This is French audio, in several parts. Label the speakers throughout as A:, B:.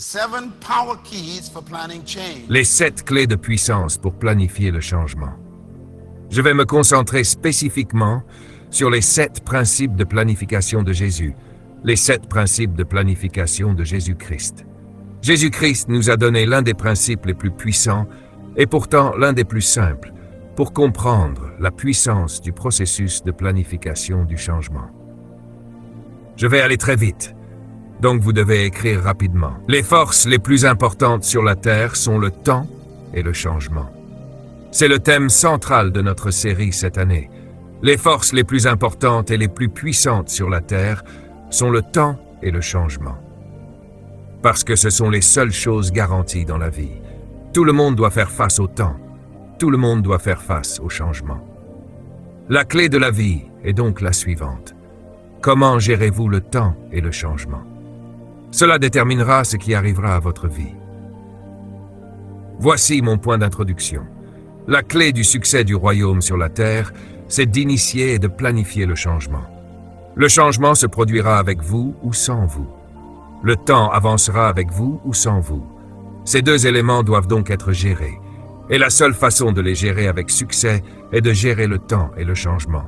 A: 7 power keys for planning change.
B: Les 7 clés de puissance pour planifier le changement. Je vais me concentrer spécifiquement sur les 7 principes de planification de Jésus, les 7 principes de planification de Jésus-Christ. Jésus-Christ nous a donné l'un des principes les plus puissants et pourtant l'un des plus simples pour comprendre la puissance du processus de planification du changement. Je vais aller très vite, donc vous devez écrire rapidement. Les forces les plus importantes sur la Terre sont le temps et le changement. C'est le thème central de notre série cette année. Les forces les plus importantes et les plus puissantes sur la Terre sont le temps et le changement. Parce que ce sont les seules choses garanties dans la vie. Tout le monde doit faire face au temps. Tout le monde doit faire face au changement. La clé de la vie est donc la suivante. Comment gérez-vous le temps et le changement? Cela déterminera ce qui arrivera à votre vie. Voici mon point d'introduction. La clé du succès du royaume sur la terre, c'est d'initier et de planifier le changement. Le changement se produira avec vous ou sans vous. Le temps avancera avec vous ou sans vous. Ces 2 éléments doivent donc être gérés. Et la seule façon de les gérer avec succès est de gérer le temps et le changement.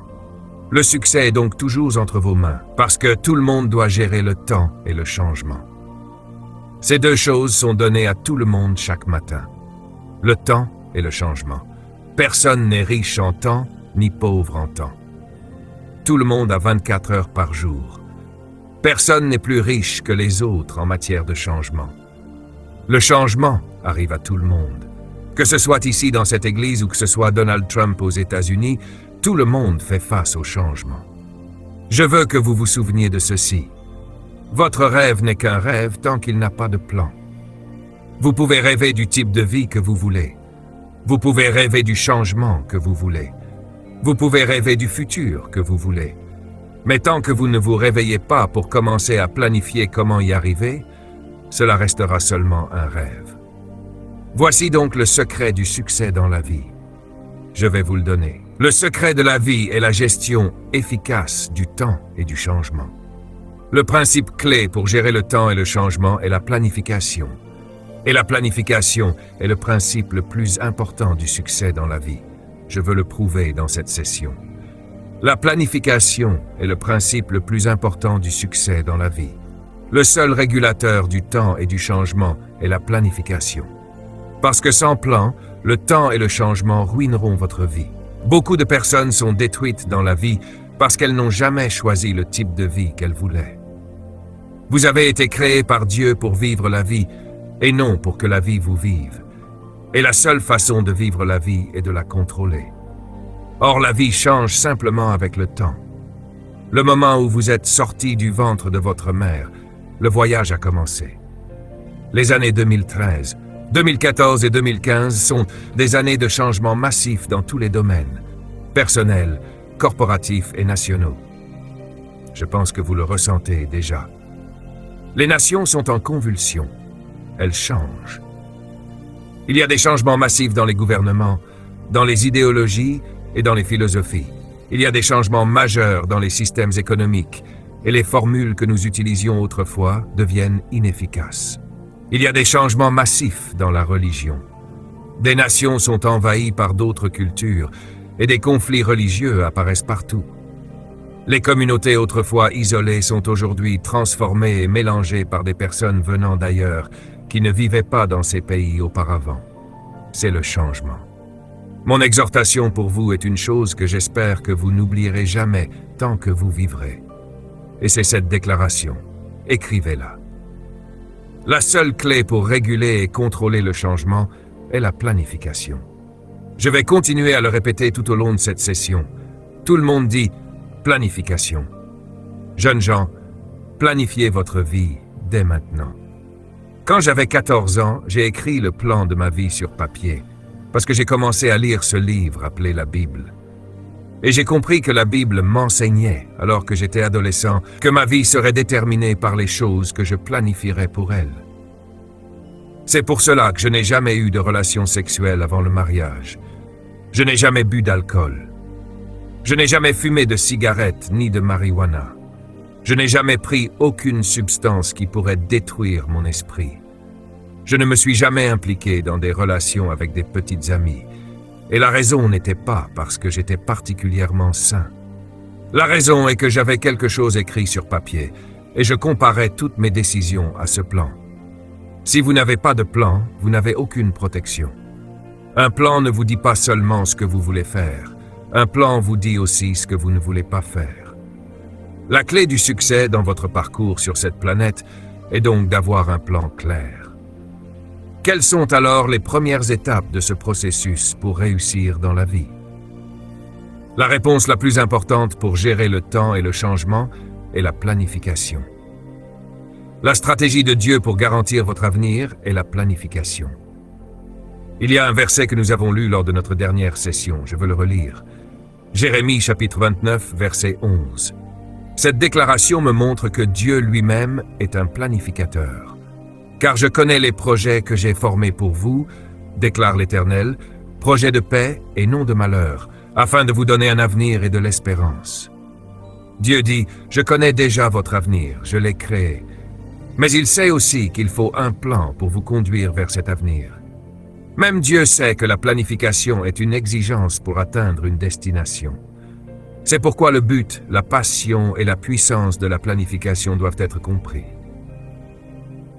B: Le succès est donc toujours entre vos mains, parce que tout le monde doit gérer le temps et le changement. Ces 2 choses sont données à tout le monde chaque matin. Le temps et le changement. Personne n'est riche en temps, ni pauvre en temps. Tout le monde a 24 heures par jour. Personne n'est plus riche que les autres en matière de changement. Le changement arrive à tout le monde. Que ce soit ici dans cette église ou que ce soit Donald Trump aux États-Unis, tout le monde fait face au changement. Je veux que vous vous souveniez de ceci. Votre rêve n'est qu'un rêve tant qu'il n'a pas de plan. Vous pouvez rêver du type de vie que vous voulez. Vous pouvez rêver du changement que vous voulez. Vous pouvez rêver du futur que vous voulez. Mais tant que vous ne vous réveillez pas pour commencer à planifier comment y arriver, cela restera seulement un rêve. Voici donc le secret du succès dans la vie. Je vais vous le donner. Le secret de la vie est la gestion efficace du temps et du changement. Le principe clé pour gérer le temps et le changement est la planification. Et la planification est le principe le plus important du succès dans la vie. Je veux le prouver dans cette session. La planification est le principe le plus important du succès dans la vie. Le seul régulateur du temps et du changement est la planification. Parce que sans plan, le temps et le changement ruineront votre vie. Beaucoup de personnes sont détruites dans la vie parce qu'elles n'ont jamais choisi le type de vie qu'elles voulaient. Vous avez été créé par Dieu pour vivre la vie et non pour que la vie vous vive. Et la seule façon de vivre la vie est de la contrôler. Or, la vie change simplement avec le temps. Le moment où vous êtes sorti du ventre de votre mère, le voyage a commencé. Les années 2013, 2014 et 2015 sont des années de changements massifs dans tous les domaines, personnels, corporatifs et nationaux. Je pense que vous le ressentez déjà. Les nations sont en convulsion. Elles changent. Il y a des changements massifs dans les gouvernements, dans les idéologies et dans les philosophies. Il y a des changements majeurs dans les systèmes économiques et les formules que nous utilisions autrefois deviennent inefficaces. Il y a des changements massifs dans la religion. Des nations sont envahies par d'autres cultures et des conflits religieux apparaissent partout. Les communautés autrefois isolées sont aujourd'hui transformées et mélangées par des personnes venant d'ailleurs qui ne vivaient pas dans ces pays auparavant. C'est le changement. Mon exhortation pour vous est une chose que j'espère que vous n'oublierez jamais tant que vous vivrez. Et c'est cette déclaration. Écrivez-la. La seule clé pour réguler et contrôler le changement est la planification. Je vais continuer à le répéter tout au long de cette session. Tout le monde dit planification. Jeunes gens, planifiez votre vie dès maintenant. Quand j'avais 14 ans, j'ai écrit le plan de ma vie sur papier, parce que j'ai commencé à lire ce livre appelé la Bible. Et j'ai compris que la Bible m'enseignait, alors que j'étais adolescent, que ma vie serait déterminée par les choses que je planifierais pour elle. C'est pour cela que je n'ai jamais eu de relation sexuelle avant le mariage. Je n'ai jamais bu d'alcool. Je n'ai jamais fumé de cigarettes ni de marijuana. Je n'ai jamais pris aucune substance qui pourrait détruire mon esprit. Je ne me suis jamais impliqué dans des relations avec des petites amies. Et la raison n'était pas parce que j'étais particulièrement saint. La raison est que j'avais quelque chose écrit sur papier et je comparais toutes mes décisions à ce plan. Si vous n'avez pas de plan, vous n'avez aucune protection. Un plan ne vous dit pas seulement ce que vous voulez faire. Un plan vous dit aussi ce que vous ne voulez pas faire. La clé du succès dans votre parcours sur cette planète est donc d'avoir un plan clair. Quelles sont alors les premières étapes de ce processus pour réussir dans la vie? La réponse la plus importante pour gérer le temps et le changement est la planification. La stratégie de Dieu pour garantir votre avenir est la planification. Il y a un verset que nous avons lu lors de notre dernière session, je veux le relire. Jérémie chapitre 29, verset 11. Cette déclaration me montre que Dieu lui-même est un planificateur. Car je connais les projets que j'ai formés pour vous, déclare l'Éternel, projets de paix et non de malheur, afin de vous donner un avenir et de l'espérance. Dieu dit, je connais déjà votre avenir, je l'ai créé. Mais il sait aussi qu'il faut un plan pour vous conduire vers cet avenir. Même Dieu sait que la planification est une exigence pour atteindre une destination. C'est pourquoi le but, la passion et la puissance de la planification doivent être compris.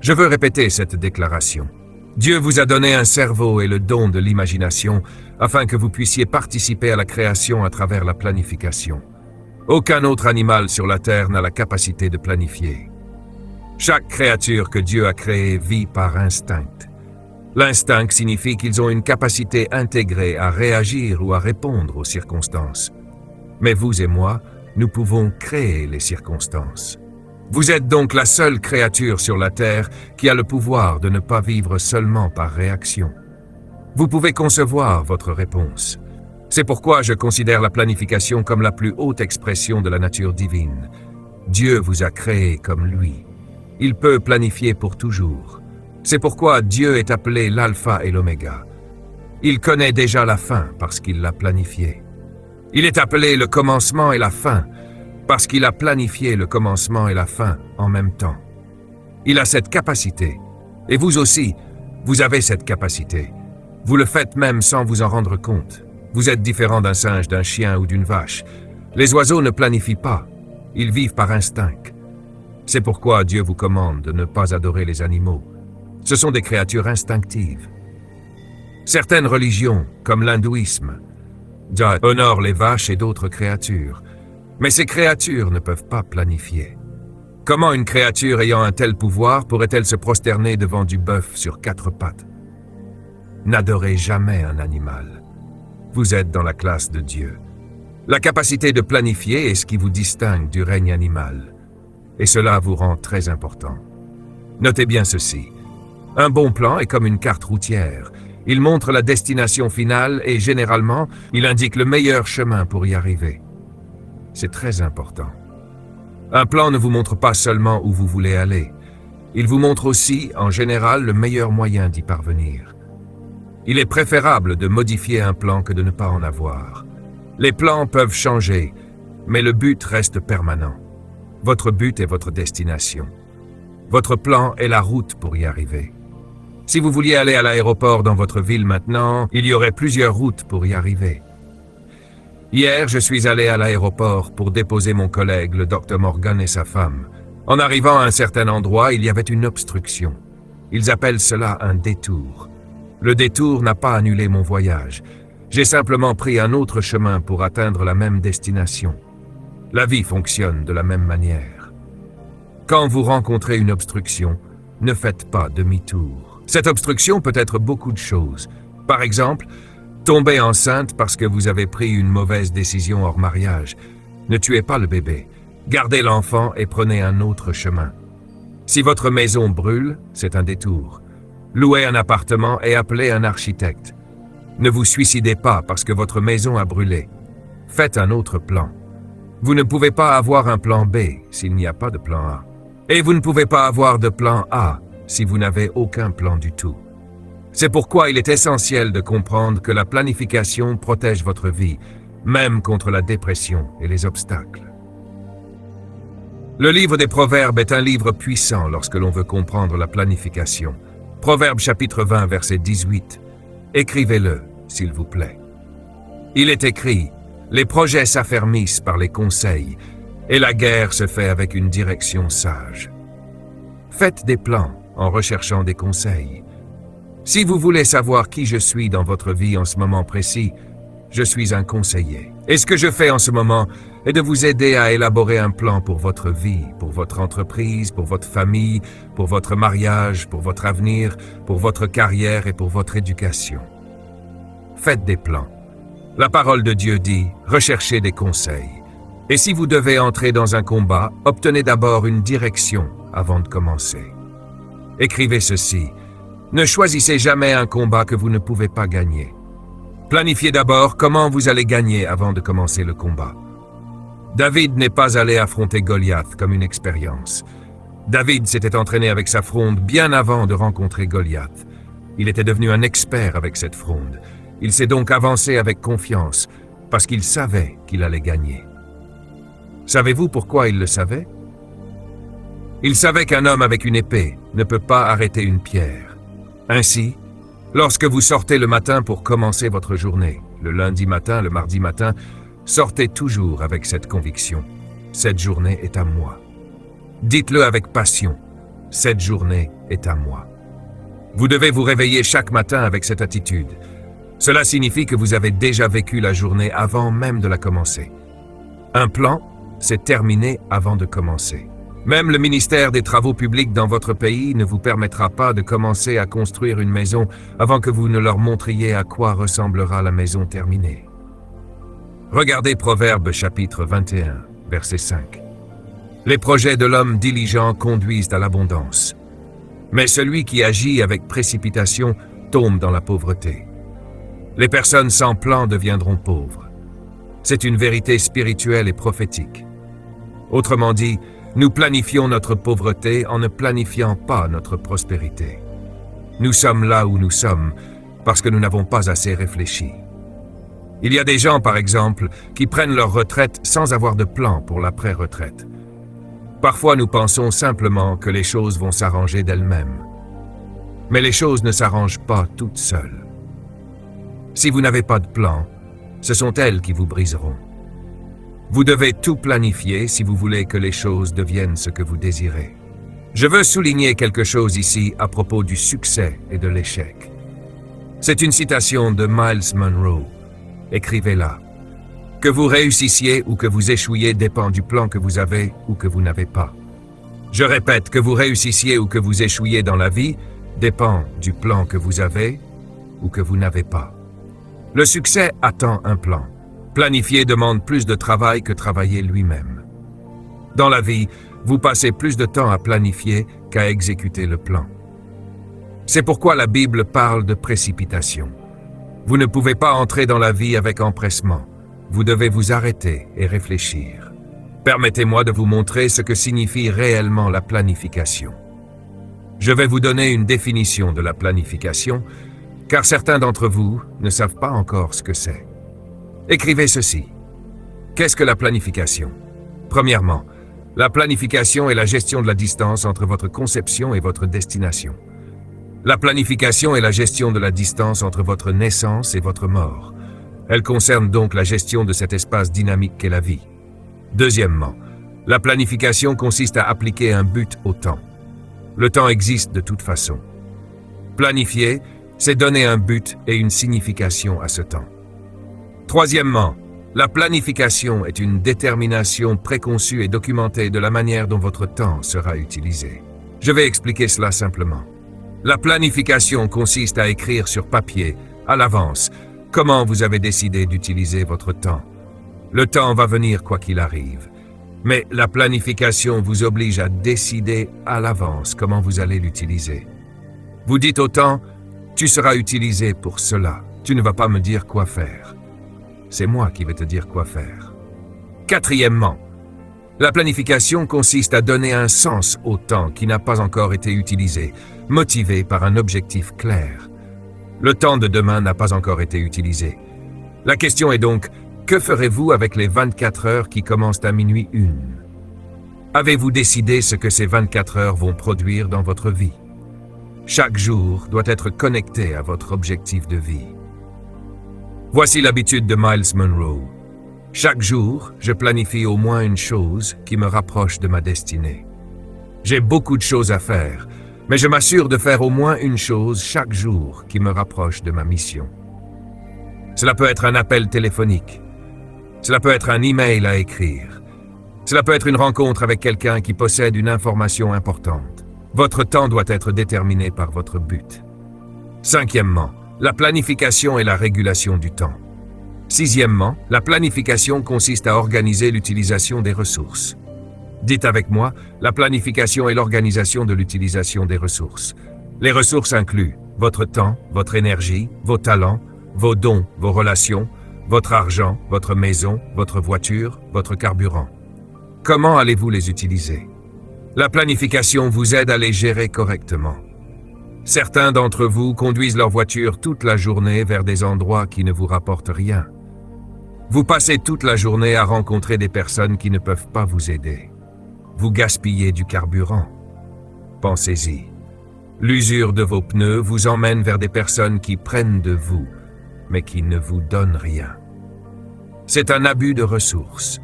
B: Je veux répéter cette déclaration. Dieu vous a donné un cerveau et le don de l'imagination afin que vous puissiez participer à la création à travers la planification. Aucun autre animal sur la terre n'a la capacité de planifier. Chaque créature que Dieu a créée vit par instinct. L'instinct signifie qu'ils ont une capacité intégrée à réagir ou à répondre aux circonstances. Mais vous et moi, nous pouvons créer les circonstances. Vous êtes donc la seule créature sur la terre qui a le pouvoir de ne pas vivre seulement par réaction. Vous pouvez concevoir votre réponse. C'est pourquoi je considère la planification comme la plus haute expression de la nature divine. Dieu vous a créé comme lui. Il peut planifier pour toujours. C'est pourquoi Dieu est appelé l'alpha et l'oméga. Il connaît déjà la fin parce qu'il l'a planifié. Il est appelé le commencement et la fin parce qu'il a planifié le commencement et la fin en même temps. Il a cette capacité. Et vous aussi, vous avez cette capacité. Vous le faites même sans vous en rendre compte. Vous êtes différent d'un singe, d'un chien ou d'une vache. Les oiseaux ne planifient pas. Ils vivent par instinct. C'est pourquoi Dieu vous commande de ne pas adorer les animaux. Ce sont des créatures instinctives. Certaines religions, comme l'hindouisme, honorent les vaches et d'autres créatures. Mais ces créatures ne peuvent pas planifier. Comment une créature ayant un tel pouvoir pourrait-elle se prosterner devant du bœuf sur 4 pattes? N'adorez jamais un animal. Vous êtes dans la classe de Dieu. La capacité de planifier est ce qui vous distingue du règne animal. Et cela vous rend très important. Notez bien ceci. Un bon plan est comme une carte routière. Il montre la destination finale et généralement, il indique le meilleur chemin pour y arriver. C'est très important. Un plan ne vous montre pas seulement où vous voulez aller. Il vous montre aussi, en général, le meilleur moyen d'y parvenir. Il est préférable de modifier un plan que de ne pas en avoir. Les plans peuvent changer, mais le but reste permanent. Votre but est votre destination. Votre plan est la route pour y arriver. Si vous vouliez aller à l'aéroport dans votre ville maintenant, il y aurait plusieurs routes pour y arriver. Hier, je suis allé à l'aéroport pour déposer mon collègue, le Dr Morgan et sa femme. En arrivant à un certain endroit, il y avait une obstruction. Ils appellent cela un détour. Le détour n'a pas annulé mon voyage. J'ai simplement pris un autre chemin pour atteindre la même destination. La vie fonctionne de la même manière. Quand vous rencontrez une obstruction, ne faites pas demi-tour. Cette obstruction peut être beaucoup de choses. Par exemple, tomber enceinte parce que vous avez pris une mauvaise décision hors mariage. Ne tuez pas le bébé. Gardez l'enfant et prenez un autre chemin. Si votre maison brûle, c'est un détour. Louez un appartement et appelez un architecte. Ne vous suicidez pas parce que votre maison a brûlé. Faites un autre plan. Vous ne pouvez pas avoir un plan B s'il n'y a pas de plan A. Et vous ne pouvez pas avoir de plan A si vous n'avez aucun plan du tout. C'est pourquoi il est essentiel de comprendre que la planification protège votre vie, même contre la dépression et les obstacles. Le livre des Proverbes est un livre puissant lorsque l'on veut comprendre la planification. Proverbe chapitre 20, verset 18. Écrivez-le, s'il vous plaît. Il est écrit, les projets s'affermissent par les conseils, et la guerre se fait avec une direction sage. Faites des plans en recherchant des conseils. Si vous voulez savoir qui je suis dans votre vie en ce moment précis, je suis un conseiller. Et ce que je fais en ce moment est de vous aider à élaborer un plan pour votre vie, pour votre entreprise, pour votre famille, pour votre mariage, pour votre avenir, pour votre carrière et pour votre éducation. Faites des plans. La parole de Dieu dit, recherchez des conseils. Et si vous devez entrer dans un combat, obtenez d'abord une direction avant de commencer. Écrivez ceci, ne choisissez jamais un combat que vous ne pouvez pas gagner. Planifiez d'abord comment vous allez gagner avant de commencer le combat. David n'est pas allé affronter Goliath comme une expérience. David s'était entraîné avec sa fronde bien avant de rencontrer Goliath. Il était devenu un expert avec cette fronde. Il s'est donc avancé avec confiance, parce qu'il savait qu'il allait gagner. Savez-vous pourquoi il le savait? Il savait qu'un homme avec une épée ne peut pas arrêter une pierre. Ainsi, lorsque vous sortez le matin pour commencer votre journée, le lundi matin, le mardi matin, sortez toujours avec cette conviction. Cette journée est à moi. Dites-le avec passion. Cette journée est à moi. Vous devez vous réveiller chaque matin avec cette attitude. Cela signifie que vous avez déjà vécu la journée avant même de la commencer. Un plan, c'est terminé avant de commencer. Même le ministère des Travaux publics dans votre pays ne vous permettra pas de commencer à construire une maison avant que vous ne leur montriez à quoi ressemblera la maison terminée. Regardez Proverbe chapitre 21, verset 5. Les projets de l'homme diligent conduisent à l'abondance. Mais celui qui agit avec précipitation tombe dans la pauvreté. Les personnes sans plan deviendront pauvres. C'est une vérité spirituelle et prophétique. Autrement dit, nous planifions notre pauvreté en ne planifiant pas notre prospérité. Nous sommes là où nous sommes parce que nous n'avons pas assez réfléchi. Il y a des gens, par exemple, qui prennent leur retraite sans avoir de plan pour l'après-retraite. Parfois, nous pensons simplement que les choses vont s'arranger d'elles-mêmes. Mais les choses ne s'arrangent pas toutes seules. Si vous n'avez pas de plan, ce sont elles qui vous briseront. Vous devez tout planifier si vous voulez que les choses deviennent ce que vous désirez. Je veux souligner quelque chose ici à propos du succès et de l'échec. C'est une citation de Miles Monroe. Écrivez-la. Que vous réussissiez ou que vous échouiez dépend du plan que vous avez ou que vous n'avez pas. Je répète, que vous réussissiez ou que vous échouiez dans la vie dépend du plan que vous avez ou que vous n'avez pas. Le succès attend un plan. Planifier demande plus de travail que travailler lui-même. Dans la vie, vous passez plus de temps à planifier qu'à exécuter le plan. C'est pourquoi la Bible parle de précipitation. Vous ne pouvez pas entrer dans la vie avec empressement. Vous devez vous arrêter et réfléchir. Permettez-moi de vous montrer ce que signifie réellement la planification. Je vais vous donner une définition de la planification, car certains d'entre vous ne savent pas encore ce que c'est. Écrivez ceci. Qu'est-ce que la planification? Premièrement, la planification est la gestion de la distance entre votre conception et votre destination. La planification est la gestion de la distance entre votre naissance et votre mort. Elle concerne donc la gestion de cet espace dynamique qu'est la vie. Deuxièmement, la planification consiste à appliquer un but au temps. Le temps existe de toute façon. Planifier, c'est donner un but et une signification à ce temps. Troisièmement, la planification est une détermination préconçue et documentée de la manière dont votre temps sera utilisé. Je vais expliquer cela simplement. La planification consiste à écrire sur papier, à l'avance, comment vous avez décidé d'utiliser votre temps. Le temps va venir quoi qu'il arrive. Mais la planification vous oblige à décider à l'avance comment vous allez l'utiliser. Vous dites au temps, tu seras utilisé pour cela. Tu ne vas pas me dire quoi faire. C'est moi qui vais te dire quoi faire. Quatrièmement, la planification consiste à donner un sens au temps qui n'a pas encore été utilisé, motivé par un objectif clair. Le temps de demain n'a pas encore été utilisé. La question est donc, que ferez-vous avec les 24 heures qui commencent à minuit 1? Avez-vous décidé ce que ces 24 heures vont produire dans votre vie? Chaque jour doit être connecté à votre objectif de vie. Voici l'habitude de Miles Monroe. Chaque jour, je planifie au moins une chose qui me rapproche de ma destinée. J'ai beaucoup de choses à faire, mais je m'assure de faire au moins une chose chaque jour qui me rapproche de ma mission. Cela peut être un appel téléphonique. Cela peut être un email à écrire. Cela peut être une rencontre avec quelqu'un qui possède une information importante. Votre temps doit être déterminé par votre but. Cinquièmement, la planification et la régulation du temps. Sixièmement, la planification consiste à organiser l'utilisation des ressources. Dites avec moi, la planification et l'organisation de l'utilisation des ressources. Les ressources incluent votre temps, votre énergie, vos talents, vos dons, vos relations, votre argent, votre maison, votre voiture, votre carburant. Comment allez-vous les utiliser? La planification vous aide à les gérer correctement. Certains d'entre vous conduisent leur voiture toute la journée vers des endroits qui ne vous rapportent rien. Vous passez toute la journée à rencontrer des personnes qui ne peuvent pas vous aider. Vous gaspillez du carburant. Pensez-y. L'usure de vos pneus vous emmène vers des personnes qui prennent de vous, mais qui ne vous donnent rien. C'est un abus de ressources.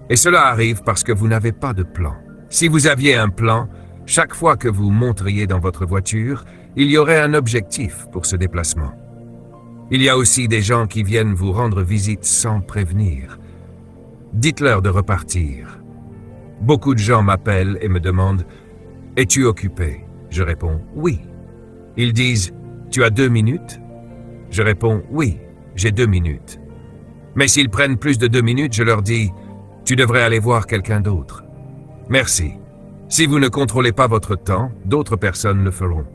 B: Et cela arrive parce que vous n'avez pas de plan. Si vous aviez un plan, chaque fois que vous monteriez dans votre voiture, il y aurait un objectif pour ce déplacement. Il y a aussi des gens qui viennent vous rendre visite sans prévenir. Dites-leur de repartir. Beaucoup de gens m'appellent et me demandent « Es-tu occupé ?» Je réponds « Oui ». Ils disent « Tu as 2 minutes ?» Je réponds « Oui, j'ai 2 minutes ». Mais s'ils prennent plus de 2 minutes, je leur dis « Tu devrais aller voir quelqu'un d'autre ». Merci. Si vous ne contrôlez pas votre temps, d'autres personnes le feront.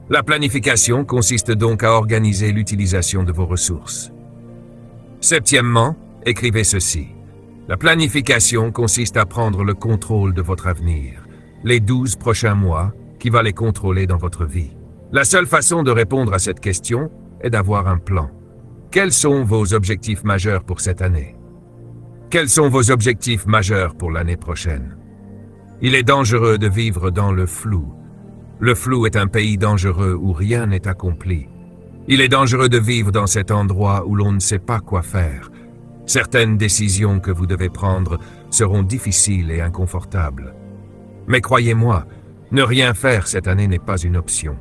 B: La planification consiste donc à organiser l'utilisation de vos ressources. Septièmement, écrivez ceci. La planification consiste à prendre le contrôle de votre avenir, les 12 prochains mois qui va les contrôler dans votre vie. La seule façon de répondre à cette question est d'avoir un plan. Quels sont vos objectifs majeurs pour cette année? Quels sont vos objectifs majeurs pour l'année prochaine? Il est dangereux de vivre dans le flou. Le flou est un pays dangereux où rien n'est accompli. Il est dangereux de vivre dans cet endroit où l'on ne sait pas quoi faire. Certaines décisions que vous devez prendre seront difficiles et inconfortables. Mais croyez-moi, ne rien faire cette année n'est pas une option.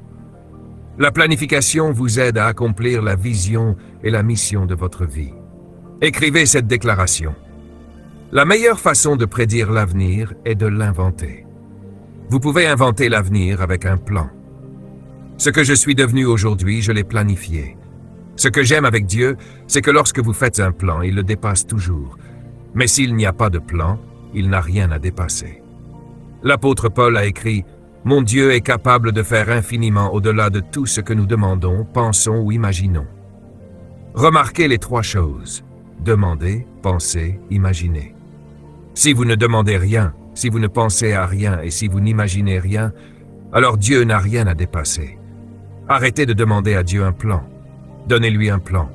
B: La planification vous aide à accomplir la vision et la mission de votre vie. Écrivez cette déclaration. La meilleure façon de prédire l'avenir est de l'inventer. Vous pouvez inventer l'avenir avec un plan. Ce que je suis devenu aujourd'hui, je l'ai planifié. Ce que j'aime avec Dieu, c'est que lorsque vous faites un plan, il le dépasse toujours. Mais s'il n'y a pas de plan, il n'a rien à dépasser. L'apôtre Paul a écrit « Mon Dieu est capable de faire infiniment au-delà de tout ce que nous demandons, pensons ou imaginons. » Remarquez les 3 choses. Demandez, pensez, imaginez. Si vous ne demandez rien, si vous ne pensez à rien et si vous n'imaginez rien, alors Dieu n'a rien à dépasser. Arrêtez de demander à Dieu un plan. Donnez-lui un plan.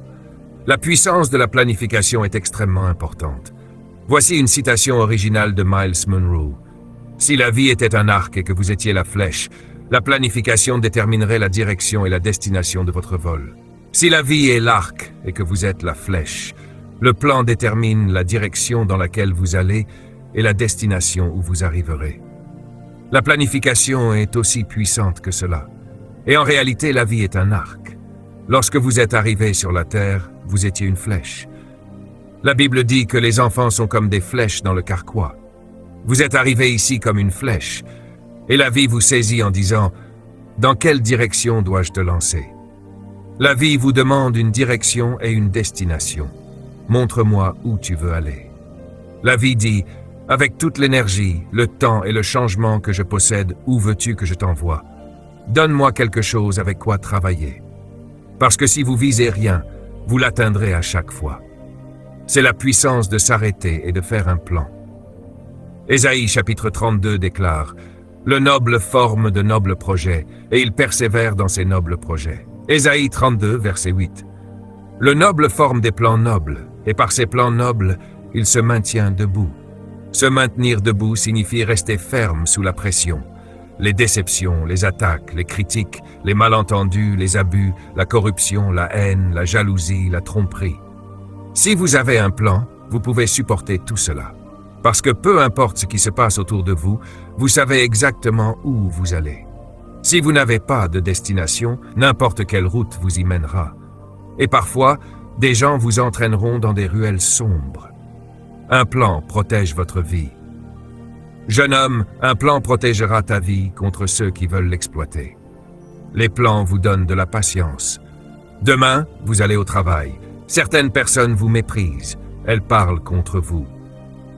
B: La puissance de la planification est extrêmement importante. Voici une citation originale de Miles Monroe. « Si la vie était un arc et que vous étiez la flèche, la planification déterminerait la direction et la destination de votre vol. Si la vie est l'arc et que vous êtes la flèche, le plan détermine la direction dans laquelle vous allez et la destination où vous arriverez. La planification est aussi puissante que cela. Et en réalité, la vie est un arc. Lorsque vous êtes arrivé sur la terre, vous étiez une flèche. La Bible dit que les enfants sont comme des flèches dans le carquois. Vous êtes arrivé ici comme une flèche, et la vie vous saisit en disant « Dans quelle direction dois-je te lancer ?» La vie vous demande une direction et une destination. Montre-moi où tu veux aller. La vie dit, avec toute l'énergie, le temps et le changement que je possède, où veux-tu que je t'envoie? Donne-moi quelque chose avec quoi travailler. Parce que si vous visez rien, vous l'atteindrez à chaque fois. C'est la puissance de s'arrêter et de faire un plan. Ésaïe chapitre 32 déclare « Le noble forme de nobles projets, et il persévère dans ses nobles projets. » Ésaïe 32, verset 8. Le noble forme des plans nobles, et par ces plans nobles, il se maintient debout. Se maintenir debout signifie rester ferme sous la pression. les déceptions, les attaques, les critiques, les malentendus, les abus, la corruption, la haine, la jalousie, la tromperie. Si vous avez un plan, vous pouvez supporter tout cela. Parce que peu importe ce qui se passe autour de vous, vous savez exactement où vous allez. Si vous n'avez pas de destination, n'importe quelle route vous y mènera. Et parfois, des gens vous entraîneront dans des ruelles sombres. Un plan protège votre vie. Jeune homme, un plan protégera ta vie contre ceux qui veulent l'exploiter. Les plans vous donnent de la patience. Demain, vous allez au travail. Certaines personnes vous méprisent. Elles parlent contre vous.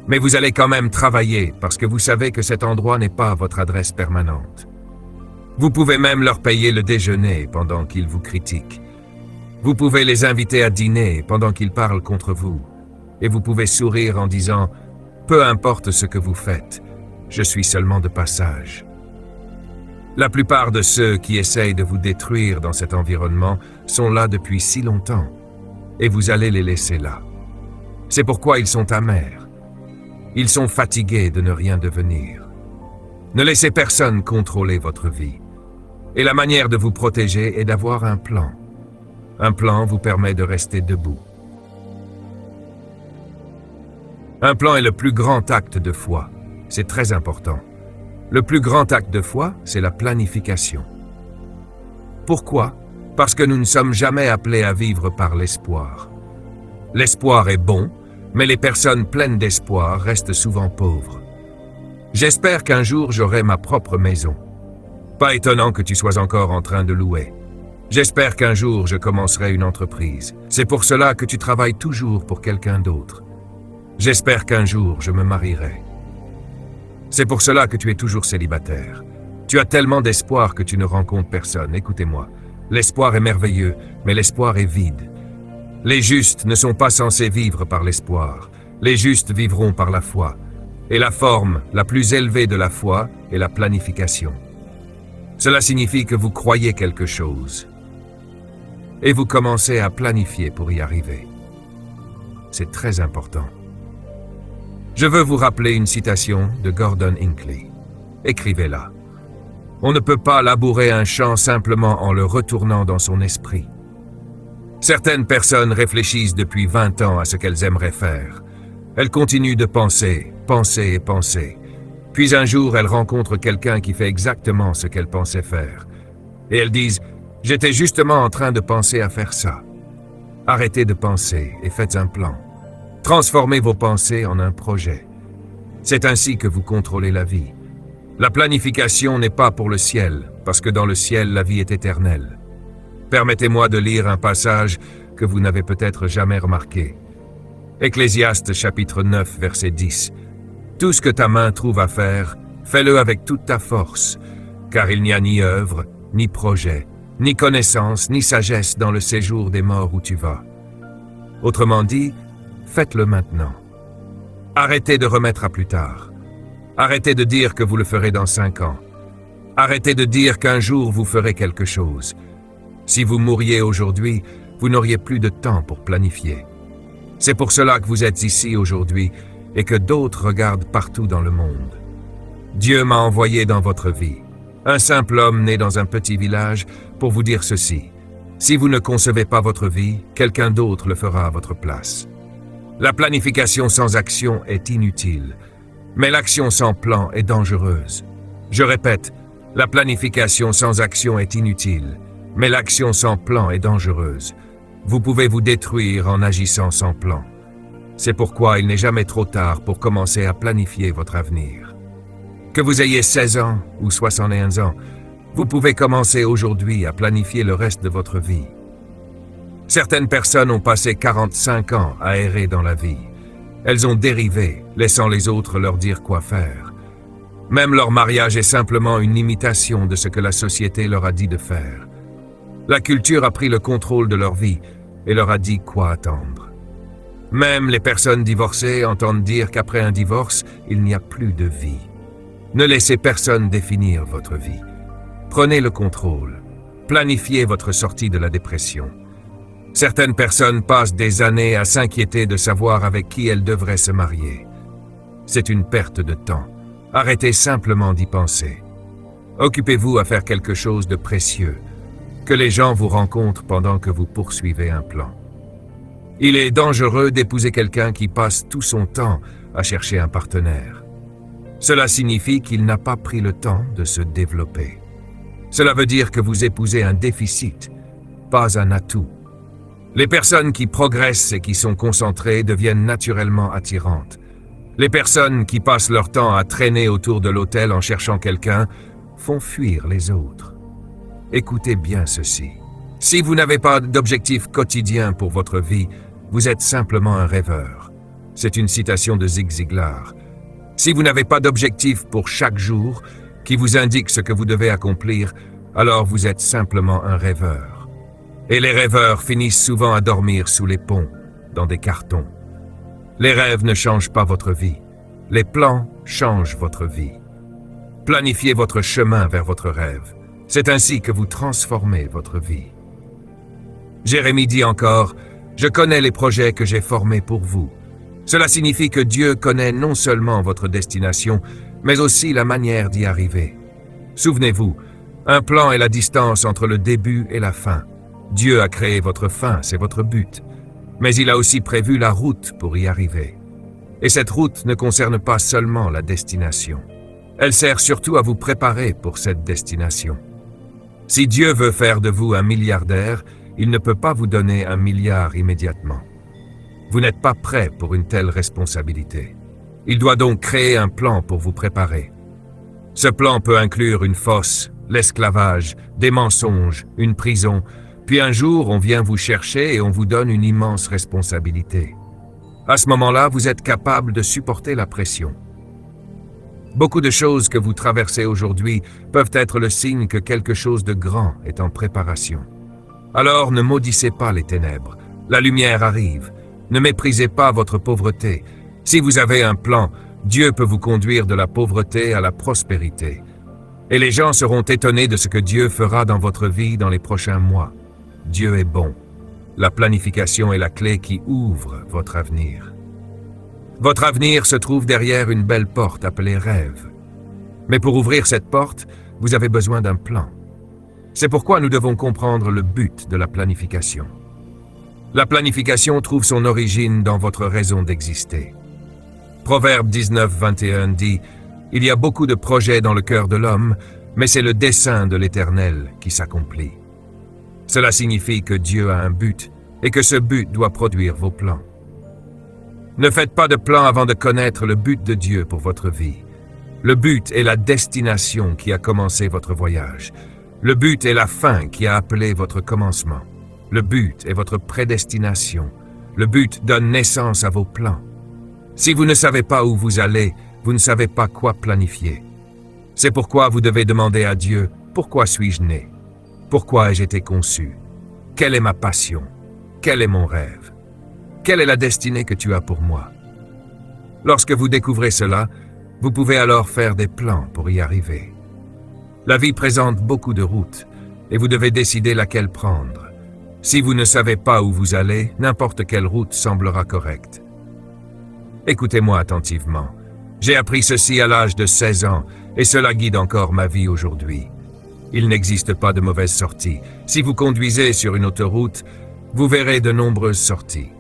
B: Mais vous allez quand même travailler parce que vous savez que cet endroit n'est pas votre adresse permanente. Vous pouvez même leur payer le déjeuner pendant qu'ils vous critiquent. Vous pouvez les inviter à dîner pendant qu'ils parlent contre vous. Et vous pouvez sourire en disant « Peu importe ce que vous faites, je suis seulement de passage ». La plupart de ceux qui essayent de vous détruire dans cet environnement sont là depuis si longtemps, et vous allez les laisser là. C'est pourquoi ils sont amers. Ils sont fatigués de ne rien devenir. Ne laissez personne contrôler votre vie. Et la manière de vous protéger est d'avoir un plan. Un plan vous permet de rester debout. Un plan est le plus grand acte de foi. C'est très important. Le plus grand acte de foi, c'est la planification. Pourquoi? Parce que nous ne sommes jamais appelés à vivre par l'espoir. L'espoir est bon, mais les personnes pleines d'espoir restent souvent pauvres. J'espère qu'un jour j'aurai ma propre maison. Pas étonnant que tu sois encore en train de louer. J'espère qu'un jour je commencerai une entreprise. C'est pour cela que tu travailles toujours pour quelqu'un d'autre. J'espère qu'un jour je me marierai. C'est pour cela que tu es toujours célibataire. Tu as tellement d'espoir que tu ne rencontres personne. Écoutez-moi, l'espoir est merveilleux, mais l'espoir est vide. Les justes ne sont pas censés vivre par l'espoir. Les justes vivront par la foi. Et la forme la plus élevée de la foi est la planification. Cela signifie que vous croyez quelque chose. Et vous commencez à planifier pour y arriver. C'est très important. Je veux vous rappeler une citation de Gordon Hinckley. Écrivez-la. On ne peut pas labourer un champ simplement en le retournant dans son esprit. Certaines personnes réfléchissent depuis 20 ans à ce qu'elles aimeraient faire. Elles continuent de penser, penser et penser. Puis un jour, elles rencontrent quelqu'un qui fait exactement ce qu'elles pensaient faire. Et elles disent « J'étais justement en train de penser à faire ça ». Arrêtez de penser et faites un plan. Transformez vos pensées en un projet. C'est ainsi que vous contrôlez la vie. La planification n'est pas pour le ciel, parce que dans le ciel, la vie est éternelle. Permettez-moi de lire un passage que vous n'avez peut-être jamais remarqué. Ecclésiaste chapitre 9, verset 10. « Tout ce que ta main trouve à faire, fais-le avec toute ta force, car il n'y a ni œuvre, ni projet, ni connaissance, ni sagesse dans le séjour des morts où tu vas. » Autrement dit, faites-le maintenant. Arrêtez de remettre à plus tard. Arrêtez de dire que vous le ferez dans 5 ans. Arrêtez de dire qu'un jour vous ferez quelque chose. Si vous mouriez aujourd'hui, vous n'auriez plus de temps pour planifier. C'est pour cela que vous êtes ici aujourd'hui et que d'autres regardent partout dans le monde. Dieu m'a envoyé dans votre vie, un simple homme né dans un petit village, pour vous dire ceci. Si vous ne concevez pas votre vie, quelqu'un d'autre le fera à votre place. La planification sans action est inutile, mais l'action sans plan est dangereuse. Je répète, la planification sans action est inutile, mais l'action sans plan est dangereuse. Vous pouvez vous détruire en agissant sans plan. C'est pourquoi il n'est jamais trop tard pour commencer à planifier votre avenir. Que vous ayez 16 ans ou 61 ans, vous pouvez commencer aujourd'hui à planifier le reste de votre vie. Certaines personnes ont passé 45 ans à errer dans la vie. Elles ont dérivé, laissant les autres leur dire quoi faire. Même leur mariage est simplement une imitation de ce que la société leur a dit de faire. La culture a pris le contrôle de leur vie et leur a dit quoi attendre. Même les personnes divorcées entendent dire qu'après un divorce, il n'y a plus de vie. Ne laissez personne définir votre vie. Prenez le contrôle. Planifiez votre sortie de la dépression. Certaines personnes passent des années à s'inquiéter de savoir avec qui elles devraient se marier. C'est une perte de temps. Arrêtez simplement d'y penser. Occupez-vous à faire quelque chose de précieux, que les gens vous rencontrent pendant que vous poursuivez un plan. Il est dangereux d'épouser quelqu'un qui passe tout son temps à chercher un partenaire. Cela signifie qu'il n'a pas pris le temps de se développer. Cela veut dire que vous épousez un déficit, pas un atout. Les personnes qui progressent et qui sont concentrées deviennent naturellement attirantes. Les personnes qui passent leur temps à traîner autour de l'autel en cherchant quelqu'un font fuir les autres. Écoutez bien ceci. Si vous n'avez pas d'objectif quotidien pour votre vie, vous êtes simplement un rêveur. C'est une citation de Zig Ziglar. Si vous n'avez pas d'objectif pour chaque jour qui vous indique ce que vous devez accomplir, alors vous êtes simplement un rêveur. Et les rêveurs finissent souvent à dormir sous les ponts, dans des cartons. Les rêves ne changent pas votre vie. Les plans changent votre vie. Planifiez votre chemin vers votre rêve. C'est ainsi que vous transformez votre vie. Jérémie dit encore, « Je connais les projets que j'ai formés pour vous. » Cela signifie que Dieu connaît non seulement votre destination, mais aussi la manière d'y arriver. Souvenez-vous, un plan est la distance entre le début et la fin. Dieu a créé votre fin, c'est votre but. Mais il a aussi prévu la route pour y arriver. Et cette route ne concerne pas seulement la destination. Elle sert surtout à vous préparer pour cette destination. Si Dieu veut faire de vous un milliardaire, il ne peut pas vous donner 1 milliard immédiatement. Vous n'êtes pas prêt pour une telle responsabilité. Il doit donc créer un plan pour vous préparer. Ce plan peut inclure une fosse, l'esclavage, des mensonges, une prison, puis un jour on vient vous chercher et on vous donne une immense responsabilité. À ce moment-là, vous êtes capable de supporter la pression. Beaucoup de choses que vous traversez aujourd'hui peuvent être le signe que quelque chose de grand est en préparation. Alors ne maudissez pas les ténèbres. La lumière arrive. Ne méprisez pas votre pauvreté. Si vous avez un plan, Dieu peut vous conduire de la pauvreté à la prospérité. Et les gens seront étonnés de ce que Dieu fera dans votre vie dans les prochains mois. Dieu est bon. La planification est la clé qui ouvre votre avenir. Votre avenir se trouve derrière une belle porte appelée rêve. Mais pour ouvrir cette porte, vous avez besoin d'un plan. C'est pourquoi nous devons comprendre le but de la planification. La planification trouve son origine dans votre raison d'exister. Proverbe 19:21 dit « Il y a beaucoup de projets dans le cœur de l'homme, mais c'est le dessein de l'Éternel qui s'accomplit. » Cela signifie que Dieu a un but et que ce but doit produire vos plans. Ne faites pas de plan avant de connaître le but de Dieu pour votre vie. Le but est la destination qui a commencé votre voyage. Le but est la fin qui a appelé votre commencement. Le but est votre prédestination. Le but donne naissance à vos plans. Si vous ne savez pas où vous allez, vous ne savez pas quoi planifier. C'est pourquoi vous devez demander à Dieu, « Pourquoi suis-je né? Pourquoi ai-je été conçu? Quelle est ma passion? Quel est mon rêve? Quelle est la destinée que tu as pour moi? » Lorsque vous découvrez cela, vous pouvez alors faire des plans pour y arriver. La vie présente beaucoup de routes, et vous devez décider laquelle prendre. Si vous ne savez pas où vous allez, n'importe quelle route semblera correcte. Écoutez-moi attentivement. J'ai appris ceci à l'âge de 16 ans, et cela guide encore ma vie aujourd'hui. Il n'existe pas de mauvaise sortie. Si vous conduisez sur une autoroute, vous verrez de nombreuses sorties.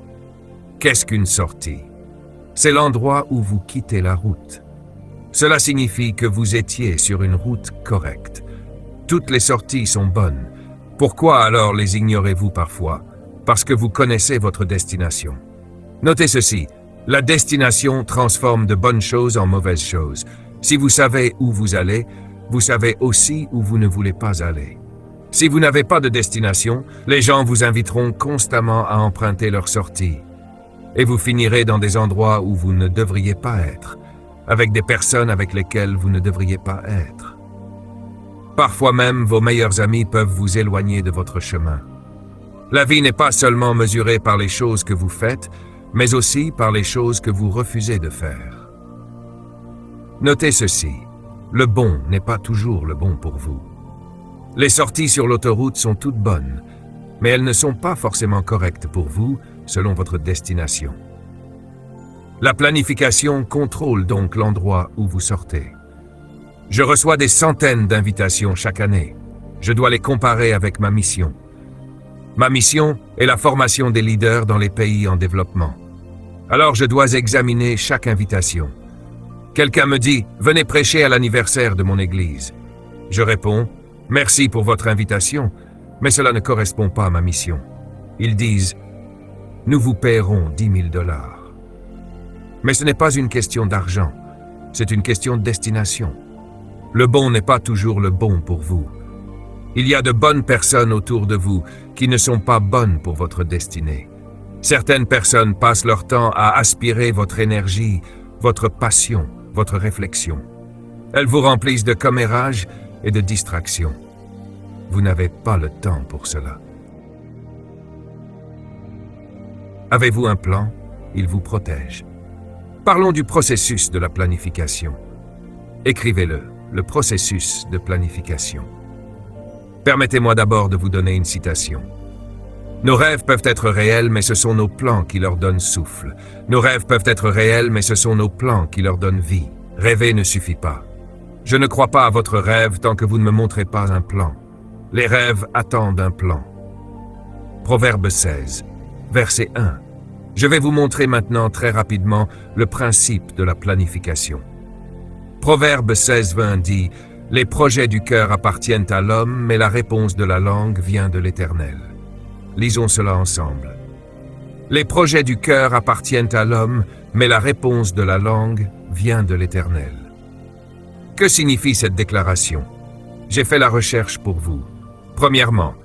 B: Qu'est-ce qu'une sortie? C'est l'endroit où vous quittez la route. Cela signifie que vous étiez sur une route correcte. Toutes les sorties sont bonnes. Pourquoi alors les ignorez-vous parfois? Parce que vous connaissez votre destination. Notez ceci, la destination transforme de bonnes choses en mauvaises choses. Si vous savez où vous allez, vous savez aussi où vous ne voulez pas aller. Si vous n'avez pas de destination, les gens vous inviteront constamment à emprunter leur sortie. Et vous finirez dans des endroits où vous ne devriez pas être, avec des personnes avec lesquelles vous ne devriez pas être. Parfois même, vos meilleurs amis peuvent vous éloigner de votre chemin. La vie n'est pas seulement mesurée par les choses que vous faites, mais aussi par les choses que vous refusez de faire. Notez ceci, le bon n'est pas toujours le bon pour vous. Les sorties sur l'autoroute sont toutes bonnes, mais elles ne sont pas forcément correctes pour vous, selon votre destination. La planification contrôle donc l'endroit où vous sortez. Je reçois des centaines d'invitations chaque année. Je dois les comparer avec ma mission. Ma mission est la formation des leaders dans les pays en développement. Alors je dois examiner chaque invitation. Quelqu'un me dit « Venez prêcher à l'anniversaire de mon église ». Je réponds « Merci pour votre invitation, mais cela ne correspond pas à ma mission ». Ils disent « Nous vous paierons 10 000 $. Mais ce n'est pas une question d'argent, c'est une question de destination. Le bon n'est pas toujours le bon pour vous. Il y a de bonnes personnes autour de vous qui ne sont pas bonnes pour votre destinée. Certaines personnes passent leur temps à aspirer votre énergie, votre passion, votre réflexion. Elles vous remplissent de commérages et de distractions. Vous n'avez pas le temps pour cela. Avez-vous un plan? Il vous protège. Parlons du processus de la planification. Écrivez-le, le processus de planification. Permettez-moi d'abord de vous donner une citation. Nos rêves peuvent être réels, mais ce sont nos plans qui leur donnent souffle. Nos rêves peuvent être réels, mais ce sont nos plans qui leur donnent vie. Rêver ne suffit pas. Je ne crois pas à votre rêve tant que vous ne me montrez pas un plan. Les rêves attendent un plan. Proverbe 16, verset 1. Je vais vous montrer maintenant très rapidement le principe de la planification. Proverbe 16, 20 dit « Les projets du cœur appartiennent à l'homme, mais la réponse de la langue vient de l'Éternel. » Lisons cela ensemble. Les projets du cœur appartiennent à l'homme, mais la réponse de la langue vient de l'Éternel. Que signifie cette déclaration? J'ai fait la recherche pour vous. Premièrement,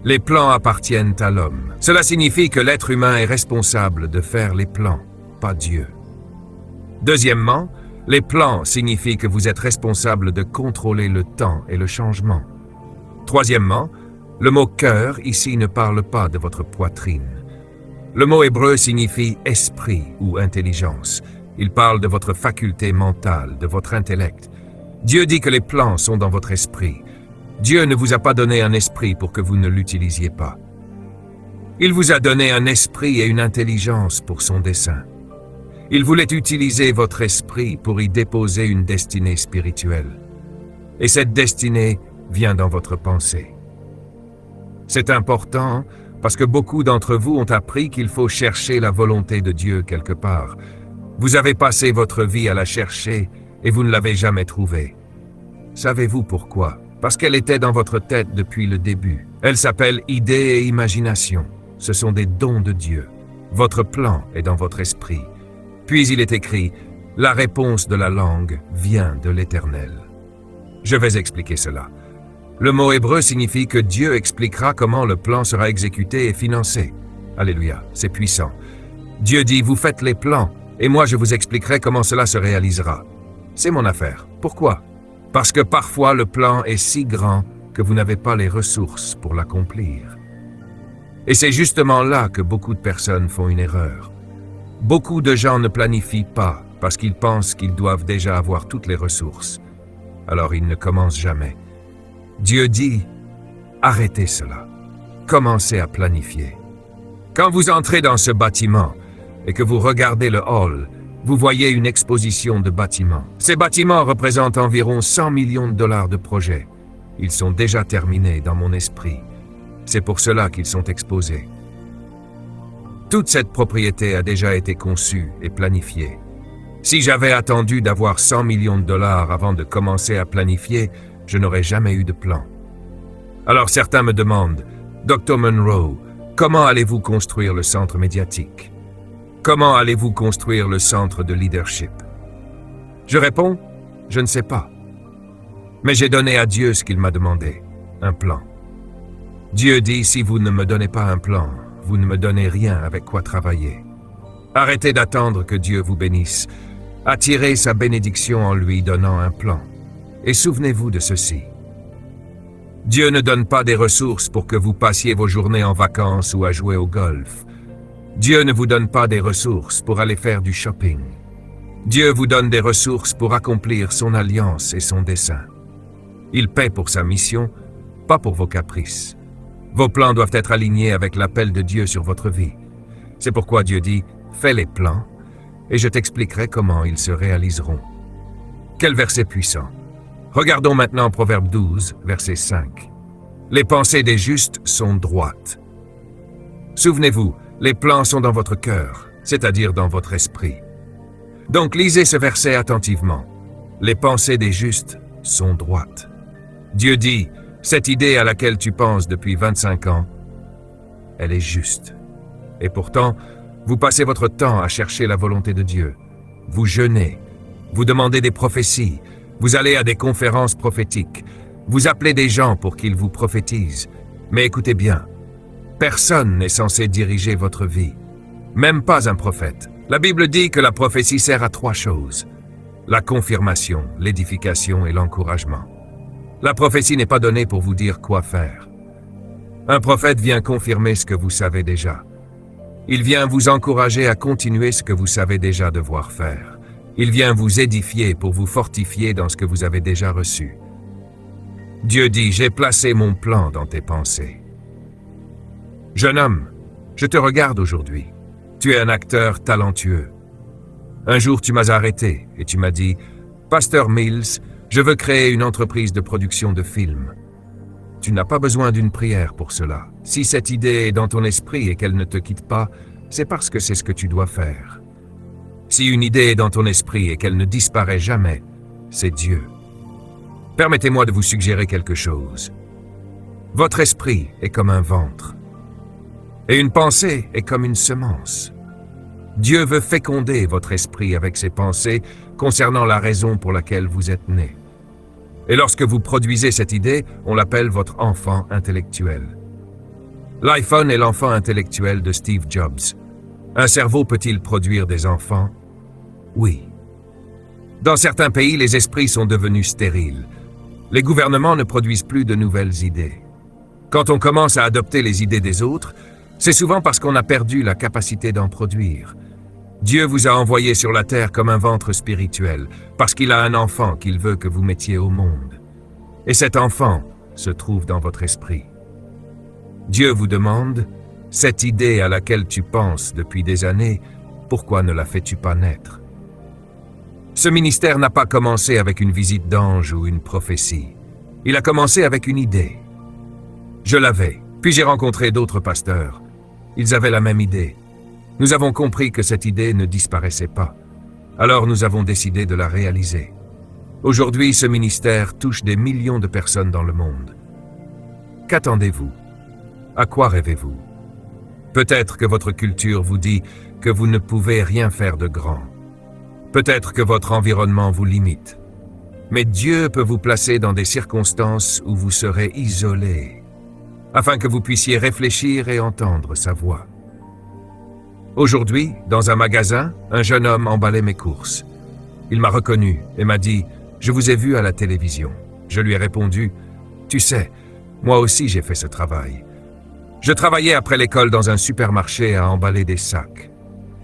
B: les plans appartiennent à l'homme. Cela signifie que l'être humain est responsable de faire les plans, pas Dieu. Deuxièmement, les plans signifient que vous êtes responsable de contrôler le temps et le changement. Troisièmement, le mot « cœur » ici ne parle pas de votre poitrine. Le mot hébreu signifie « esprit » ou « intelligence ». Il parle de votre faculté mentale, de votre intellect. Dieu dit que les plans sont dans votre esprit. Dieu ne vous a pas donné un esprit pour que vous ne l'utilisiez pas. Il vous a donné un esprit et une intelligence pour son dessein. Il voulait utiliser votre esprit pour y déposer une destinée spirituelle. Et cette destinée vient dans votre pensée. C'est important parce que beaucoup d'entre vous ont appris qu'il faut chercher la volonté de Dieu quelque part. Vous avez passé votre vie à la chercher et vous ne l'avez jamais trouvée. Savez-vous pourquoi? Parce qu'elle était dans votre tête depuis le début. Elle s'appelle idée et imagination. Ce sont des dons de Dieu. Votre plan est dans votre esprit. Puis il est écrit, la réponse de la langue vient de l'Éternel. Je vais expliquer cela. Le mot hébreu signifie que Dieu expliquera comment le plan sera exécuté et financé. Alléluia, c'est puissant. Dieu dit, vous faites les plans, et moi je vous expliquerai comment cela se réalisera. C'est mon affaire. Pourquoi? Parce que parfois le plan est si grand que vous n'avez pas les ressources pour l'accomplir. Et c'est justement là que beaucoup de personnes font une erreur. Beaucoup de gens ne planifient pas parce qu'ils pensent qu'ils doivent déjà avoir toutes les ressources. Alors ils ne commencent jamais. Dieu dit, arrêtez cela. Commencez à planifier. Quand vous entrez dans ce bâtiment et que vous regardez le hall, vous voyez une exposition de bâtiments. Ces bâtiments représentent environ 100 millions de dollars de projets. Ils sont déjà terminés dans mon esprit. C'est pour cela qu'ils sont exposés. Toute cette propriété a déjà été conçue et planifiée. Si j'avais attendu d'avoir 100 millions de dollars avant de commencer à planifier, je n'aurais jamais eu de plan. Alors certains me demandent, Dr. Monroe, comment allez-vous construire le centre médiatique? Comment allez-vous construire le centre de leadership? Je réponds, je ne sais pas. Mais j'ai donné à Dieu ce qu'il m'a demandé, un plan. Dieu dit, si vous ne me donnez pas un plan, vous ne me donnez rien avec quoi travailler. Arrêtez d'attendre que Dieu vous bénisse. Attirez sa bénédiction en lui donnant un plan. Et souvenez-vous de ceci. Dieu ne donne pas des ressources pour que vous passiez vos journées en vacances ou à jouer au golf. Dieu ne vous donne pas des ressources pour aller faire du shopping. Dieu vous donne des ressources pour accomplir son alliance et son dessein. Il paie pour sa mission, pas pour vos caprices. Vos plans doivent être alignés avec l'appel de Dieu sur votre vie. C'est pourquoi Dieu dit, fais les plans, et je t'expliquerai comment ils se réaliseront. Quel verset puissant! Regardons maintenant Proverbe 12, verset 5. Les pensées des justes sont droites. Souvenez-vous, les plans sont dans votre cœur, c'est-à-dire dans votre esprit. Donc lisez ce verset attentivement. Les pensées des justes sont droites. Dieu dit, cette idée à laquelle tu penses depuis 25 ans, elle est juste. Et pourtant, vous passez votre temps à chercher la volonté de Dieu. Vous jeûnez, vous demandez des prophéties, vous allez à des conférences prophétiques, vous appelez des gens pour qu'ils vous prophétisent. Mais écoutez bien, personne n'est censé diriger votre vie, même pas un prophète. La Bible dit que la prophétie sert à 3 choses. La confirmation, l'édification et l'encouragement. La prophétie n'est pas donnée pour vous dire quoi faire. Un prophète vient confirmer ce que vous savez déjà. Il vient vous encourager à continuer ce que vous savez déjà devoir faire. Il vient vous édifier pour vous fortifier dans ce que vous avez déjà reçu. Dieu dit, j'ai placé mon plan dans tes pensées. Jeune homme, je te regarde aujourd'hui. Tu es un acteur talentueux. Un jour, tu m'as arrêté et tu m'as dit, Pasteur Mills, je veux créer une entreprise de production de films. Tu n'as pas besoin d'une prière pour cela. Si cette idée est dans ton esprit et qu'elle ne te quitte pas, c'est parce que c'est ce que tu dois faire. Si une idée est dans ton esprit et qu'elle ne disparaît jamais, c'est Dieu. Permettez-moi de vous suggérer quelque chose. Votre esprit est comme un ventre. Et une pensée est comme une semence. Dieu veut féconder votre esprit avec ses pensées concernant la raison pour laquelle vous êtes né. Et lorsque vous produisez cette idée, on l'appelle votre enfant intellectuel. L'iPhone est l'enfant intellectuel de Steve Jobs. Un cerveau peut-il produire des enfants? Oui. Dans certains pays, les esprits sont devenus stériles. Les gouvernements ne produisent plus de nouvelles idées. Quand on commence à adopter les idées des autres, c'est souvent parce qu'on a perdu la capacité d'en produire. Dieu vous a envoyé sur la terre comme un ventre spirituel, parce qu'il a un enfant qu'il veut que vous mettiez au monde. Et cet enfant se trouve dans votre esprit. Dieu vous demande, cette idée à laquelle tu penses depuis des années, pourquoi ne la fais-tu pas naître? Ce ministère n'a pas commencé avec une visite d'ange ou une prophétie. Il a commencé avec une idée. Je l'avais, puis j'ai rencontré d'autres pasteurs. Ils avaient la même idée. Nous avons compris que cette idée ne disparaissait pas. Alors nous avons décidé de la réaliser. Aujourd'hui, ce ministère touche des millions de personnes dans le monde. Qu'attendez-vous? À quoi rêvez-vous? Peut-être que votre culture vous dit que vous ne pouvez rien faire de grand. Peut-être que votre environnement vous limite. Mais Dieu peut vous placer dans des circonstances où vous serez isolé, afin que vous puissiez réfléchir et entendre sa voix. Aujourd'hui, dans un magasin, un jeune homme emballait mes courses. Il m'a reconnu et m'a dit « Je vous ai vu à la télévision ». Je lui ai répondu « Tu sais, moi aussi j'ai fait ce travail. Je travaillais après l'école dans un supermarché à emballer des sacs. »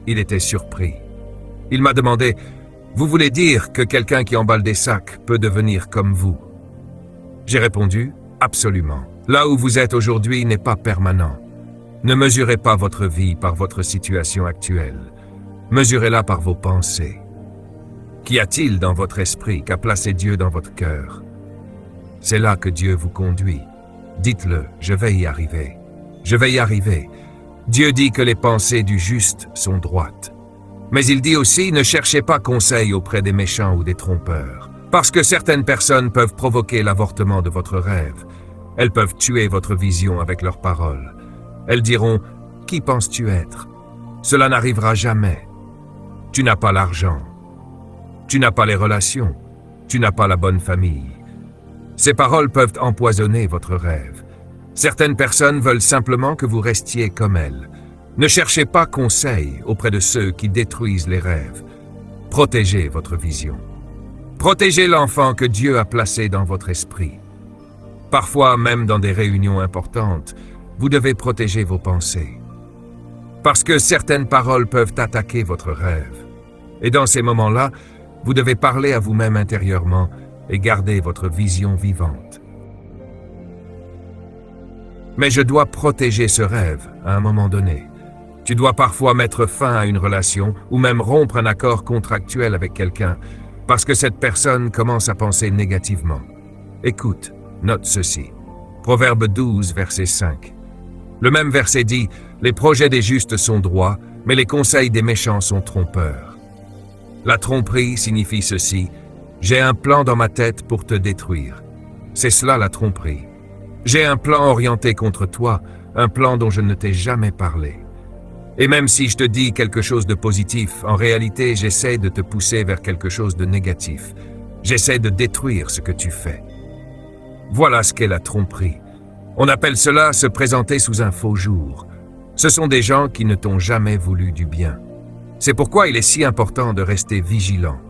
B: Il était surpris. Il m'a demandé « Vous voulez dire que quelqu'un qui emballe des sacs peut devenir comme vous ?» J'ai répondu « Absolument. Là où vous êtes aujourd'hui n'est pas permanent. Ne mesurez pas votre vie par votre situation actuelle. Mesurez-la par vos pensées. Qu'y a-t-il dans votre esprit qu'a placé Dieu dans votre cœur? C'est là que Dieu vous conduit. Dites-le, je vais y arriver. Je vais y arriver. Dieu dit que les pensées du juste sont droites. Mais il dit aussi, ne cherchez pas conseil auprès des méchants ou des trompeurs. Parce que certaines personnes peuvent provoquer l'avortement de votre rêve. Elles peuvent tuer votre vision avec leurs paroles. Elles diront, qui penses-tu être? Cela n'arrivera jamais. Tu n'as pas l'argent. Tu n'as pas les relations. Tu n'as pas la bonne famille. Ces paroles peuvent empoisonner votre rêve. Certaines personnes veulent simplement que vous restiez comme elles. Ne cherchez pas conseil auprès de ceux qui détruisent les rêves. Protégez votre vision. Protégez l'enfant que Dieu a placé dans votre esprit. Parfois, même dans des réunions importantes, vous devez protéger vos pensées. Parce que certaines paroles peuvent attaquer votre rêve. Et dans ces moments-là, vous devez parler à vous-même intérieurement et garder votre vision vivante. Mais je dois protéger ce rêve à un moment donné. Tu dois parfois mettre fin à une relation ou même rompre un accord contractuel avec quelqu'un parce que cette personne commence à penser négativement. Écoute, note ceci. Proverbe 12, verset 5. Le même verset dit « Les projets des justes sont droits, mais les conseils des méchants sont trompeurs. » La tromperie signifie ceci « J'ai un plan dans ma tête pour te détruire. » C'est cela la tromperie. J'ai un plan orienté contre toi, un plan dont je ne t'ai jamais parlé. Et même si je te dis quelque chose de positif, en réalité, j'essaie de te pousser vers quelque chose de négatif. J'essaie de détruire ce que tu fais. Voilà ce qu'est la tromperie. On appelle cela se présenter sous un faux jour. Ce sont des gens qui ne t'ont jamais voulu du bien. C'est pourquoi il est si important de rester vigilant.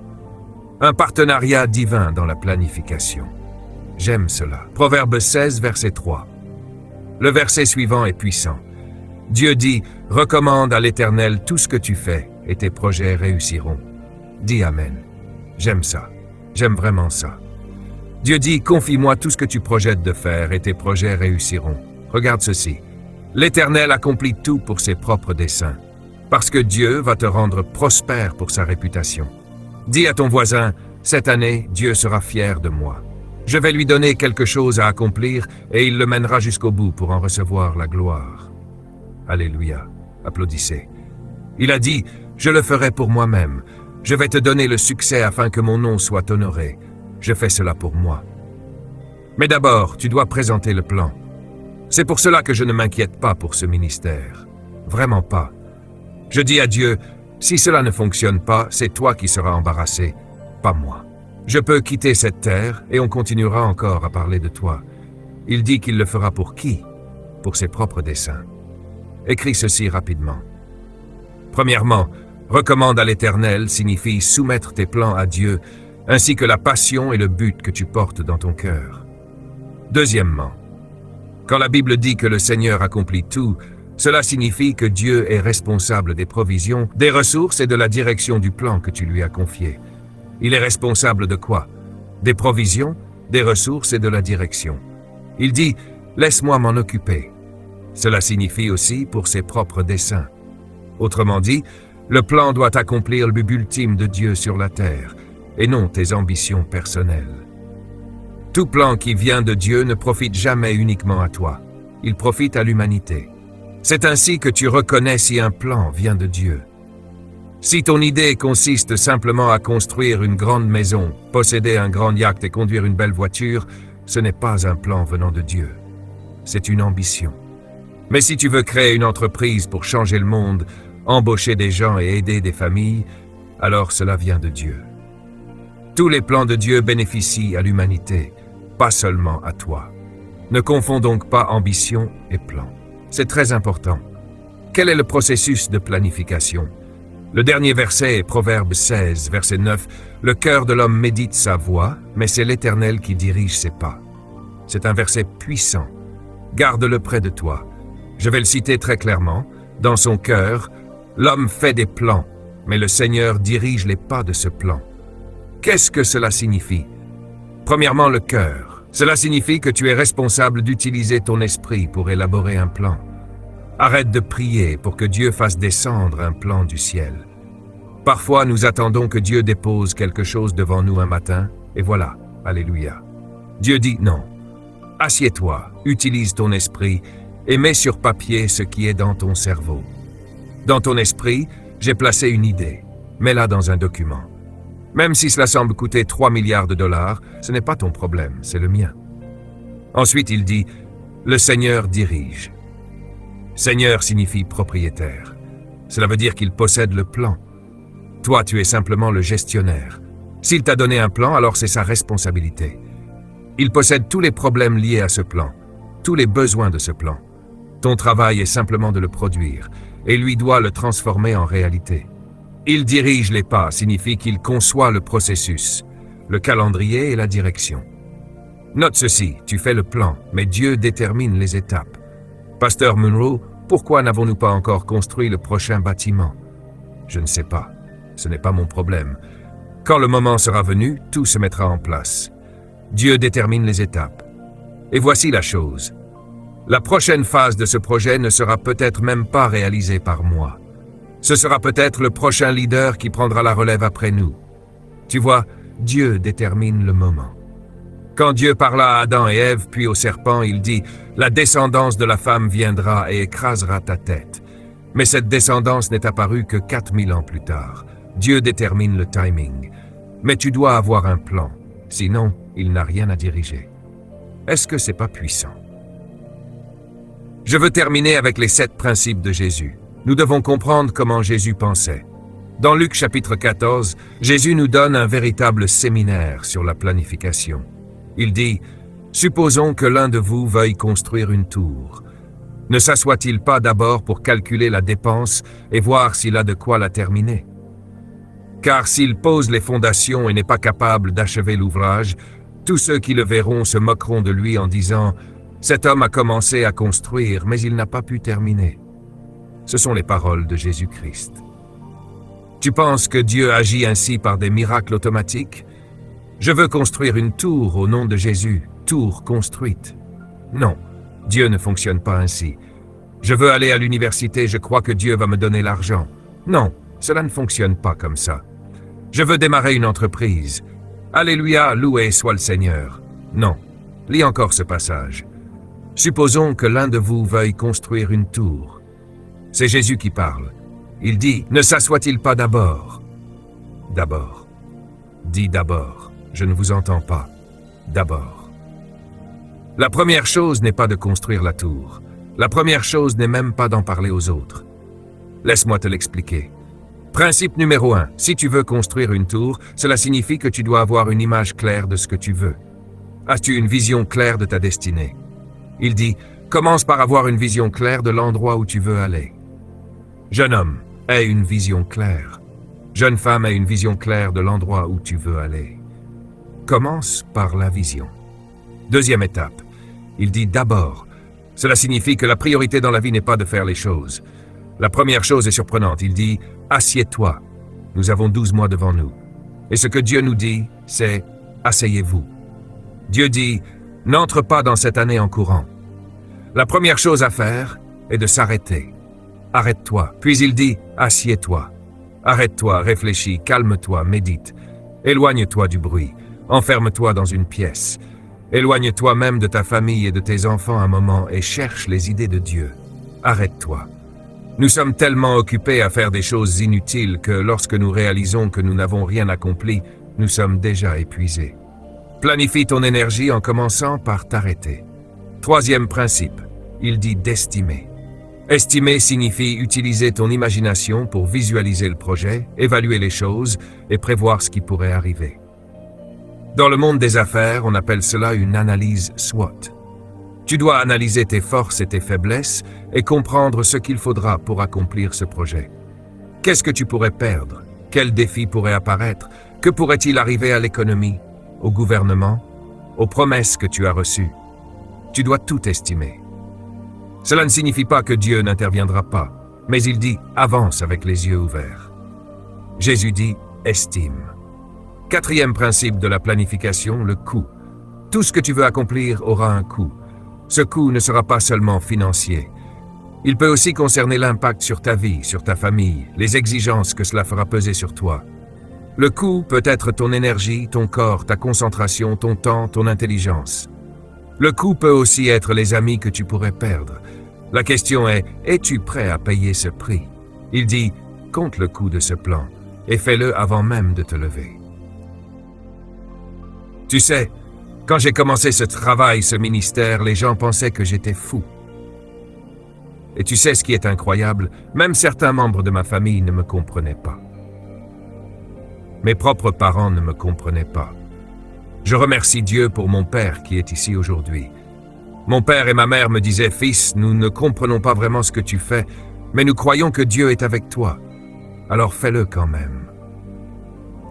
B: Un partenariat divin dans la planification. J'aime cela. Proverbe 16, verset 3. Le verset suivant est puissant. Dieu dit « Recommande à l'Éternel tout ce que tu fais, et tes projets réussiront. » Dis Amen. J'aime ça. J'aime vraiment ça. Dieu dit « Confie-moi tout ce que tu projettes de faire, et tes projets réussiront. » Regarde ceci. L'Éternel accomplit tout pour ses propres desseins, parce que Dieu va te rendre prospère pour sa réputation. Dis à ton voisin « Cette année, Dieu sera fier de moi. Je vais lui donner quelque chose à accomplir, et il le mènera jusqu'au bout pour en recevoir la gloire. » Alléluia. Applaudissez. Il a dit, je le ferai pour moi-même. Je vais te donner le succès afin que mon nom soit honoré. Je fais cela pour moi. Mais d'abord, tu dois présenter le plan. C'est pour cela que je ne m'inquiète pas pour ce ministère. Vraiment pas. Je dis à Dieu, si cela ne fonctionne pas, c'est toi qui seras embarrassé, pas moi. Je peux quitter cette terre et on continuera encore à parler de toi. Il dit qu'il le fera pour qui? Pour ses propres desseins. Écris ceci rapidement. Premièrement, recommande à l'Éternel signifie soumettre tes plans à Dieu, ainsi que la passion et le but que tu portes dans ton cœur. Deuxièmement, quand la Bible dit que le Seigneur accomplit tout, cela signifie que Dieu est responsable des provisions, des ressources et de la direction du plan que tu lui as confié. Il est responsable de quoi? Des provisions, des ressources et de la direction. Il dit « Laisse-moi m'en occuper ». Cela signifie aussi pour ses propres desseins. Autrement dit, le plan doit accomplir le but ultime de Dieu sur la terre, et non tes ambitions personnelles. Tout plan qui vient de Dieu ne profite jamais uniquement à toi, il profite à l'humanité. C'est ainsi que tu reconnais si un plan vient de Dieu. Si ton idée consiste simplement à construire une grande maison, posséder un grand yacht et conduire une belle voiture, ce n'est pas un plan venant de Dieu. C'est une ambition. Mais si tu veux créer une entreprise pour changer le monde, embaucher des gens et aider des familles, alors cela vient de Dieu. Tous les plans de Dieu bénéficient à l'humanité, pas seulement à toi. Ne confonds donc pas ambition et plan. C'est très important. Quel est le processus de planification? Le dernier verset est Proverbe 16, verset 9. « Le cœur de l'homme médite sa voie, mais c'est l'Éternel qui dirige ses pas. » C'est un verset puissant. Garde-le près de toi. Je vais le citer très clairement. Dans son cœur, l'homme fait des plans, mais le Seigneur dirige les pas de ce plan. Qu'est-ce que cela signifie? Premièrement, le cœur. Cela signifie que tu es responsable d'utiliser ton esprit pour élaborer un plan. Arrête de prier pour que Dieu fasse descendre un plan du ciel. Parfois, nous attendons que Dieu dépose quelque chose devant nous un matin, et voilà, alléluia. Dieu dit non. Assieds-toi, utilise ton esprit, et mets sur papier ce qui est dans ton cerveau. Dans ton esprit, j'ai placé une idée. Mets-la dans un document. Même si cela semble coûter 3 milliards de dollars, ce n'est pas ton problème, c'est le mien. Ensuite, il dit, le Seigneur dirige. Seigneur signifie propriétaire. Cela veut dire qu'il possède le plan. Toi, tu es simplement le gestionnaire. S'il t'a donné un plan, alors c'est sa responsabilité. Il possède tous les problèmes liés à ce plan, tous les besoins de ce plan. Ton travail est simplement de le produire, et lui doit le transformer en réalité. Il dirige les pas signifie qu'il conçoit le processus, le calendrier et la direction. Note ceci, tu fais le plan, mais Dieu détermine les étapes. Pasteur Munro, pourquoi n'avons-nous pas encore construit le prochain bâtiment? Je ne sais pas. Ce n'est pas mon problème. Quand le moment sera venu, tout se mettra en place. Dieu détermine les étapes. Et voici la chose. La prochaine phase de ce projet ne sera peut-être même pas réalisée par moi. Ce sera peut-être le prochain leader qui prendra la relève après nous. Tu vois, Dieu détermine le moment. Quand Dieu parla à Adam et Ève, puis au serpent, il dit « La descendance de la femme viendra et écrasera ta tête. » Mais cette descendance n'est apparue que 4000 ans plus tard. Dieu détermine le timing. Mais tu dois avoir un plan, sinon il n'a rien à diriger. Est-ce que c'est pas puissant? Je veux terminer avec les 7 principes de Jésus. Nous devons comprendre comment Jésus pensait. Dans Luc chapitre 14, Jésus nous donne un véritable séminaire sur la planification. Il dit « Supposons que l'un de vous veuille construire une tour. Ne s'assoit-il pas d'abord pour calculer la dépense et voir s'il a de quoi la terminer? Car s'il pose les fondations et n'est pas capable d'achever l'ouvrage, tous ceux qui le verront se moqueront de lui en disant « Cet homme a commencé à construire, mais il n'a pas pu terminer. » Ce sont les paroles de Jésus-Christ. Tu penses que Dieu agit ainsi par des miracles automatiques? Je veux construire une tour au nom de Jésus, tour construite. Non, Dieu ne fonctionne pas ainsi. Je veux aller à l'université, je crois que Dieu va me donner l'argent. Non, cela ne fonctionne pas comme ça. Je veux démarrer une entreprise. Alléluia, loué soit le Seigneur. Non, lis encore ce passage. Supposons que l'un de vous veuille construire une tour. C'est Jésus qui parle. Il dit, ne s'assoit-il pas d'abord? D'abord. Dis d'abord. Je ne vous entends pas. D'abord. La première chose n'est pas de construire la tour. La première chose n'est même pas d'en parler aux autres. Laisse-moi te l'expliquer. Principe numéro 1. Si tu veux construire une tour, cela signifie que tu dois avoir une image claire de ce que tu veux. As-tu une vision claire de ta destinée? Il dit, commence par avoir une vision claire de l'endroit où tu veux aller. Jeune homme, aie une vision claire. Jeune femme, aie une vision claire de l'endroit où tu veux aller. Commence par la vision. Deuxième étape. Il dit d'abord. Cela signifie que la priorité dans la vie n'est pas de faire les choses. La première chose est surprenante. Il dit, assieds-toi. Nous avons 12 mois devant nous. Et ce que Dieu nous dit, c'est, asseyez-vous. Dieu dit, n'entre pas dans cette année en courant. La première chose à faire est de s'arrêter. Arrête-toi. Puis il dit, assieds-toi. Arrête-toi, réfléchis, calme-toi, médite. Éloigne-toi du bruit. Enferme-toi dans une pièce. Éloigne-toi même de ta famille et de tes enfants un moment et cherche les idées de Dieu. Arrête-toi. Nous sommes tellement occupés à faire des choses inutiles que lorsque nous réalisons que nous n'avons rien accompli, nous sommes déjà épuisés. Planifie ton énergie en commençant par t'arrêter. Troisième principe, il dit d'estimer. Estimer signifie utiliser ton imagination pour visualiser le projet, évaluer les choses et prévoir ce qui pourrait arriver. Dans le monde des affaires, on appelle cela une analyse SWOT. Tu dois analyser tes forces et tes faiblesses et comprendre ce qu'il faudra pour accomplir ce projet. Qu'est-ce que tu pourrais perdre? Quels défis pourraient apparaître? Que pourrait-il arriver à l'économie, au gouvernement, aux promesses que tu as reçues? Tu dois tout estimer. Cela ne signifie pas que Dieu n'interviendra pas, mais il dit « avance avec les yeux ouverts ». Jésus dit « estime ». Quatrième principe de la planification, le coût. Tout ce que tu veux accomplir aura un coût. Ce coût ne sera pas seulement financier. Il peut aussi concerner l'impact sur ta vie, sur ta famille, les exigences que cela fera peser sur toi. Le coût peut être ton énergie, ton corps, ta concentration, ton temps, ton intelligence. Le coût peut aussi être les amis que tu pourrais perdre. La question est, es-tu prêt à payer ce prix? Il dit, compte le coût de ce plan et fais-le avant même de te lever. Tu sais, quand j'ai commencé ce travail, ce ministère, les gens pensaient que j'étais fou. Et tu sais ce qui est incroyable, même certains membres de ma famille ne me comprenaient pas. Mes propres parents ne me comprenaient pas. Je remercie Dieu pour mon père qui est ici aujourd'hui. Mon père et ma mère me disaient, « Fils, nous ne comprenons pas vraiment ce que tu fais, mais nous croyons que Dieu est avec toi. Alors fais-le quand même. »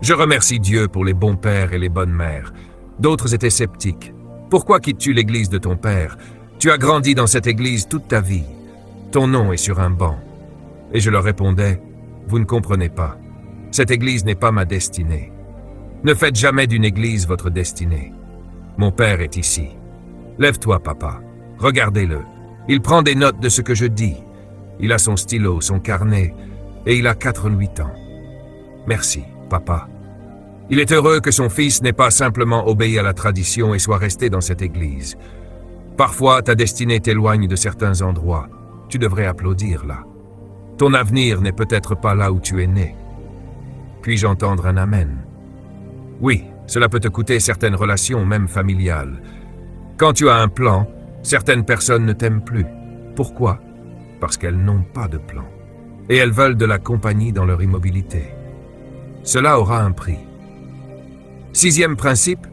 B: Je remercie Dieu pour les bons pères et les bonnes mères. D'autres étaient sceptiques. Pourquoi quittes-tu l'église de ton père? Tu as grandi dans cette église toute ta vie. Ton nom est sur un banc. Et je leur répondais, vous ne comprenez pas. Cette église n'est pas ma destinée. Ne faites jamais d'une église votre destinée. Mon père est ici. Lève-toi, papa. Regardez-le. Il prend des notes de ce que je dis. Il a son stylo, son carnet, et il a 88 ans. Merci, papa. Il est heureux que son fils n'ait pas simplement obéi à la tradition et soit resté dans cette église. Parfois, ta destinée t'éloigne de certains endroits. Tu devrais applaudir là. Ton avenir n'est peut-être pas là où tu es né. Puis-je entendre un amen? Oui, cela peut te coûter certaines relations, même familiales. Quand tu as un plan, certaines personnes ne t'aiment plus. Pourquoi? Parce qu'elles n'ont pas de plan. Et elles veulent de la compagnie dans leur immobilité. Cela aura un prix. 6e principe,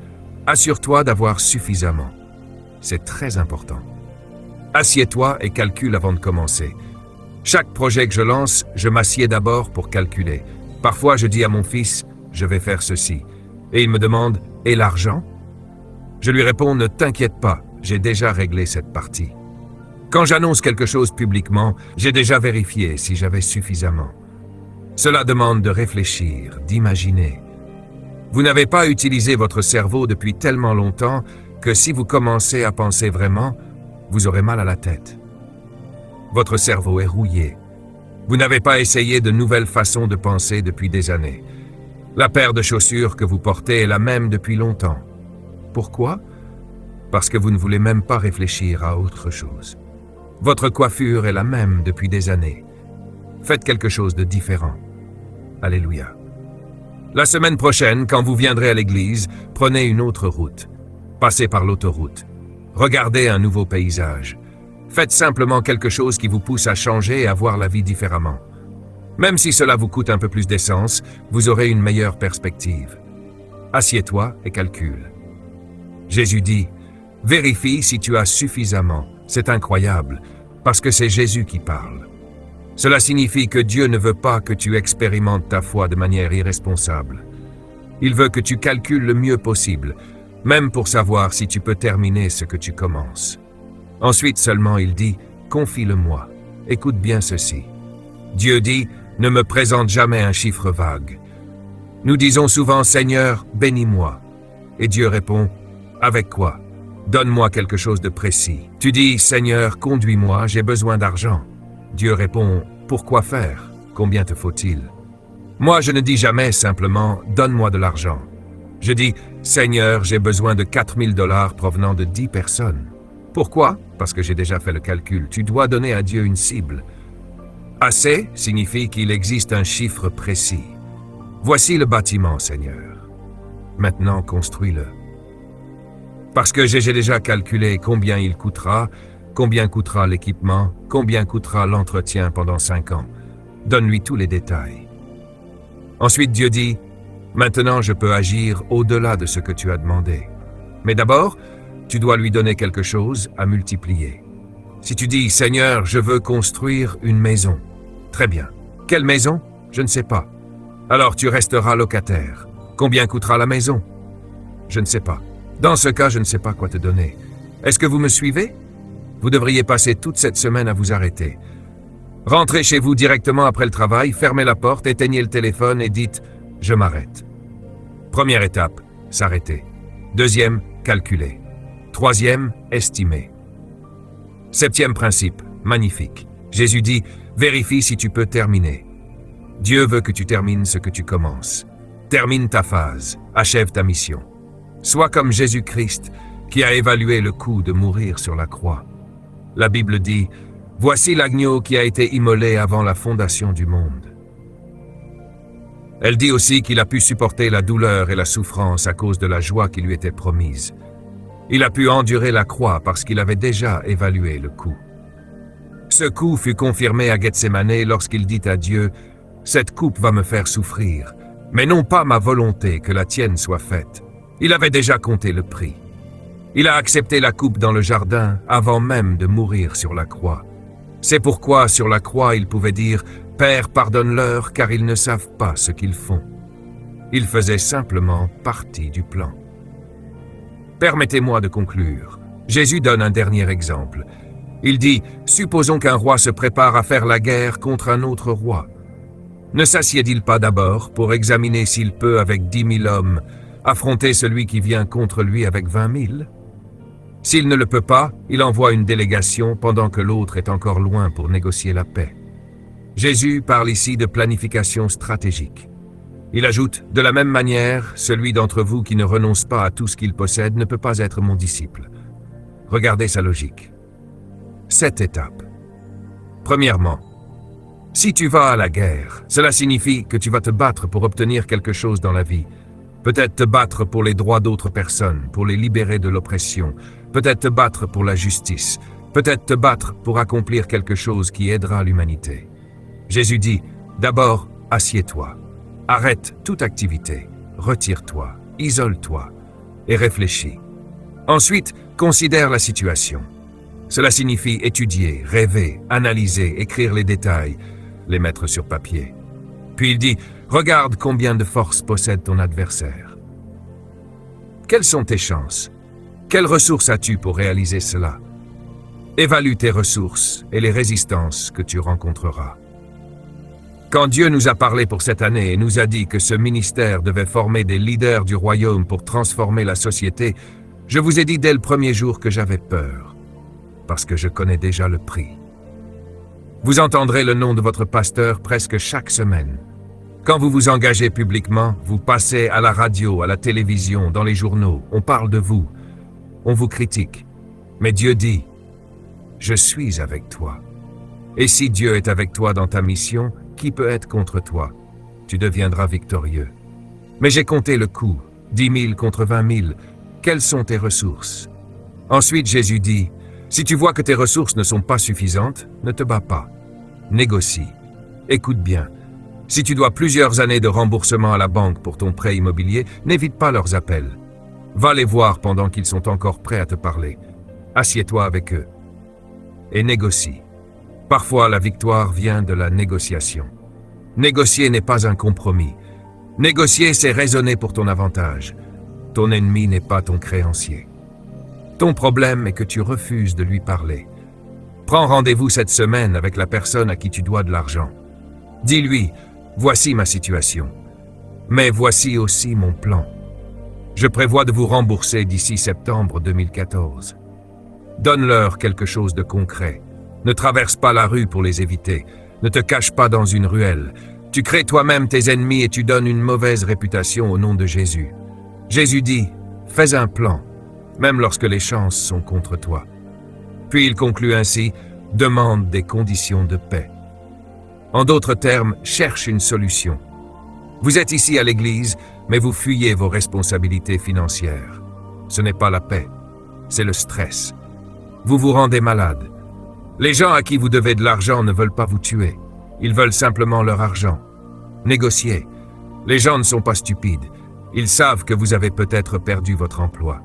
B: assure-toi d'avoir suffisamment. C'est très important. Assieds-toi et calcule avant de commencer. Chaque projet que je lance, je m'assieds d'abord pour calculer. Parfois, je dis à mon fils, je vais faire ceci. Et il me demande, et l'argent? Je lui réponds, ne t'inquiète pas, j'ai déjà réglé cette partie. Quand j'annonce quelque chose publiquement, j'ai déjà vérifié si j'avais suffisamment. Cela demande de réfléchir, d'imaginer. Vous n'avez pas utilisé votre cerveau depuis tellement longtemps que si vous commencez à penser vraiment, vous aurez mal à la tête. Votre cerveau est rouillé. Vous n'avez pas essayé de nouvelles façons de penser depuis des années. La paire de chaussures que vous portez est la même depuis longtemps. Pourquoi? Parce que vous ne voulez même pas réfléchir à autre chose. Votre coiffure est la même depuis des années. Faites quelque chose de différent. Alléluia. La semaine prochaine, quand vous viendrez à l'église, prenez une autre route. Passez par l'autoroute. Regardez un nouveau paysage. Faites simplement quelque chose qui vous pousse à changer et à voir la vie différemment. Même si cela vous coûte un peu plus d'essence, vous aurez une meilleure perspective. Assieds-toi et calcule. Jésus dit, « Vérifie si tu as suffisamment. » C'est incroyable, parce que c'est Jésus qui parle. Cela signifie que Dieu ne veut pas que tu expérimentes ta foi de manière irresponsable. Il veut que tu calcules le mieux possible, même pour savoir si tu peux terminer ce que tu commences. Ensuite seulement il dit, « Confie-le-moi. » Écoute bien ceci. Dieu dit, « Ne me présente jamais un chiffre vague. » Nous disons souvent, « Seigneur, bénis-moi. » Et Dieu répond, « Avec quoi? Donne-moi quelque chose de précis. » Tu dis, « Seigneur, conduis-moi, j'ai besoin d'argent. » Dieu répond, « Pourquoi faire? Combien te faut-il? » Moi, je ne dis jamais simplement, « Donne-moi de l'argent. » Je dis, « Seigneur, j'ai besoin de 4000 $ provenant de 10 personnes. » Pourquoi? Parce que j'ai déjà fait le calcul. Tu dois donner à Dieu une cible. Assez signifie qu'il existe un chiffre précis. Voici le bâtiment, Seigneur. Maintenant, construis-le. Parce que j'ai déjà calculé combien il coûtera, combien coûtera l'équipement, combien coûtera l'entretien pendant 5 ans. Donne-lui tous les détails. Ensuite, Dieu dit, « Maintenant, je peux agir au-delà de ce que tu as demandé. Mais d'abord, tu dois lui donner quelque chose à multiplier. Si tu dis, « Seigneur, je veux construire une maison. » Très bien. Quelle maison? Je ne sais pas. Alors tu resteras locataire. Combien coûtera la maison? Je ne sais pas. Dans ce cas, je ne sais pas quoi te donner. Est-ce que vous me suivez? Vous devriez passer toute cette semaine à vous arrêter. Rentrez chez vous directement après le travail, fermez la porte, éteignez le téléphone et dites « Je m'arrête ». Première étape, s'arrêter. Deuxième, calculer. Troisième, estimer. 7e principe, magnifique. Jésus dit « Vérifie si tu peux terminer ». Dieu veut que tu termines ce que tu commences. Termine ta phase, achève ta mission. Sois comme Jésus-Christ, qui a évalué le coût de mourir sur la croix. La Bible dit « Voici l'agneau qui a été immolé avant la fondation du monde ». Elle dit aussi qu'il a pu supporter la douleur et la souffrance à cause de la joie qui lui était promise. Il a pu endurer la croix parce qu'il avait déjà évalué le coût. Ce coût fut confirmé à Gethsémane lorsqu'il dit à Dieu « Cette coupe va me faire souffrir, mais non pas ma volonté que la tienne soit faite. » Il avait déjà compté le prix. Il a accepté la coupe dans le jardin avant même de mourir sur la croix. C'est pourquoi sur la croix il pouvait dire « Père, pardonne-leur car ils ne savent pas ce qu'ils font. » Il faisait simplement partie du plan. Permettez-moi de conclure. Jésus donne un dernier exemple. Il dit « Supposons qu'un roi se prépare à faire la guerre contre un autre roi. Ne s'assied-il pas d'abord pour examiner s'il peut, avec 10 000 hommes, affronter celui qui vient contre lui avec 20 000? S'il ne le peut pas, il envoie une délégation pendant que l'autre est encore loin pour négocier la paix. Jésus parle ici de planification stratégique. Il ajoute, « De la même manière, celui d'entre vous qui ne renonce pas à tout ce qu'il possède ne peut pas être mon disciple. » Regardez sa logique. 7 étapes. Premièrement, si tu vas à la guerre, cela signifie que tu vas te battre pour obtenir quelque chose dans la vie. Peut-être te battre pour les droits d'autres personnes, pour les libérer de l'oppression. Peut-être te battre pour la justice. Peut-être te battre pour accomplir quelque chose qui aidera l'humanité. Jésus dit, d'abord, assieds-toi. Arrête toute activité. Retire-toi. Isole-toi. Et réfléchis. Ensuite, considère la situation. Cela signifie étudier, rêver, analyser, écrire les détails, les mettre sur papier. Puis il dit, regarde combien de force possède ton adversaire. Quelles sont tes chances? Quelles ressources as-tu pour réaliser cela? Évalue tes ressources et les résistances que tu rencontreras. Quand Dieu nous a parlé pour cette année et nous a dit que ce ministère devait former des leaders du royaume pour transformer la société, je vous ai dit dès le premier jour que j'avais peur, parce que je connais déjà le prix. Vous entendrez le nom de votre pasteur presque chaque semaine. Quand vous vous engagez publiquement, vous passez à la radio, à la télévision, dans les journaux, on parle de vous, on vous critique. Mais Dieu dit, « Je suis avec toi. » Et si Dieu est avec toi dans ta mission, qui peut être contre toi? Tu deviendras victorieux. Mais j'ai compté le coût, 10 000 contre 20 000. Quelles sont tes ressources? Ensuite Jésus dit, si tu vois que tes ressources ne sont pas suffisantes, ne te bats pas. Négocie. Écoute bien. Si tu dois plusieurs années de remboursement à la banque pour ton prêt immobilier, n'évite pas leurs appels. Va les voir pendant qu'ils sont encore prêts à te parler. Assieds-toi avec eux. Et négocie. Parfois, la victoire vient de la négociation. Négocier n'est pas un compromis. Négocier, c'est raisonner pour ton avantage. Ton ennemi n'est pas ton créancier. Ton problème est que tu refuses de lui parler. Prends rendez-vous cette semaine avec la personne à qui tu dois de l'argent. Dis-lui, voici ma situation. Mais voici aussi mon plan. Je prévois de vous rembourser d'ici septembre 2014. Donne-leur quelque chose de concret. Ne traverse pas la rue pour les éviter. Ne te cache pas dans une ruelle. Tu crées toi-même tes ennemis et tu donnes une mauvaise réputation au nom de Jésus. Jésus dit, fais un plan, même lorsque les chances sont contre toi. Puis il conclut ainsi, demande des conditions de paix. En d'autres termes, cherche une solution. Vous êtes ici à l'église, mais vous fuyez vos responsabilités financières. Ce n'est pas la paix, c'est le stress. Vous vous rendez malade. Les gens à qui vous devez de l'argent ne veulent pas vous tuer. Ils veulent simplement leur argent. Négociez. Les gens ne sont pas stupides. Ils savent que vous avez peut-être perdu votre emploi.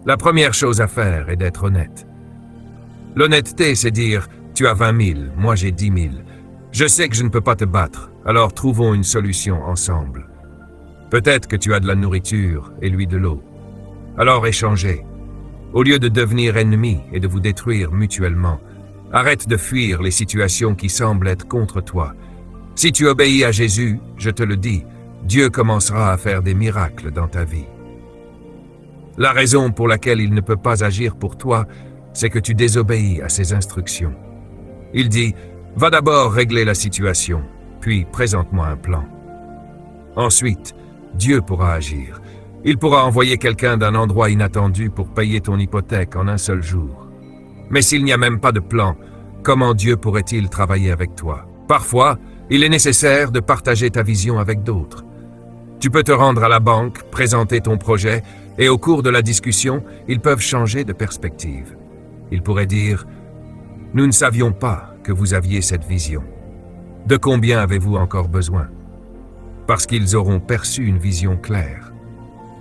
B: La première chose à faire est d'être honnête. L'honnêteté, c'est dire « Tu as 20 000, moi j'ai 10 000. Je sais que je ne peux pas te battre, alors trouvons une solution ensemble. Peut-être que tu as de la nourriture et lui de l'eau. Alors échangez. Au lieu de devenir ennemis et de vous détruire mutuellement, arrête de fuir les situations qui semblent être contre toi. Si tu obéis à Jésus, je te le dis, Dieu commencera à faire des miracles dans ta vie. La raison pour laquelle il ne peut pas agir pour toi, c'est que tu désobéis à ses instructions. Il dit, va d'abord régler la situation, puis présente-moi un plan. Ensuite, Dieu pourra agir. Il pourra envoyer quelqu'un d'un endroit inattendu pour payer ton hypothèque en un seul jour. Mais s'il n'y a même pas de plan, comment Dieu pourrait-il travailler avec toi? Parfois, il est nécessaire de partager ta vision avec d'autres. Tu peux te rendre à la banque, présenter ton projet, et au cours de la discussion, ils peuvent changer de perspective. Ils pourraient dire « Nous ne savions pas que vous aviez cette vision. De combien avez-vous encore besoin ?» Parce qu'ils auront perçu une vision claire.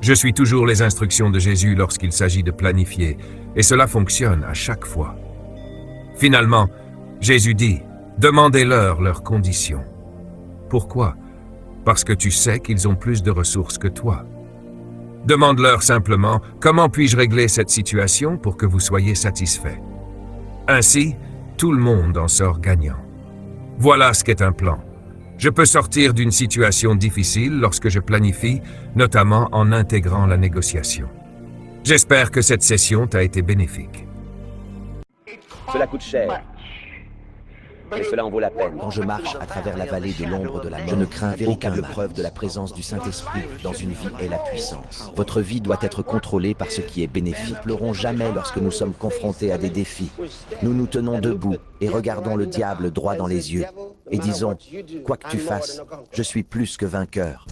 B: Je suis toujours les instructions de Jésus lorsqu'il s'agit de planifier, et cela fonctionne à chaque fois. Finalement, Jésus dit, demandez-leur leurs conditions. Pourquoi? Parce que tu sais qu'ils ont plus de ressources que toi. Demande-leur simplement, comment puis-je régler cette situation pour que vous soyez satisfaits? Ainsi, tout le monde en sort gagnant. Voilà ce qu'est un plan. Je peux sortir d'une situation difficile lorsque je planifie, notamment en intégrant la négociation. J'espère que cette session t'a été bénéfique.
C: Cela coûte cher. Et cela en vaut la peine. Quand je marche à travers la vallée de l'ombre de la mort, je ne crains véritable preuve de la présence du Saint-Esprit dans une vie est la puissance. Votre vie doit être contrôlée par ce qui est bénéfique. Ne pleurons jamais lorsque nous sommes confrontés à des défis. Nous nous tenons debout et regardons le diable droit dans les yeux et disons, quoi que tu fasses, je suis plus que vainqueur.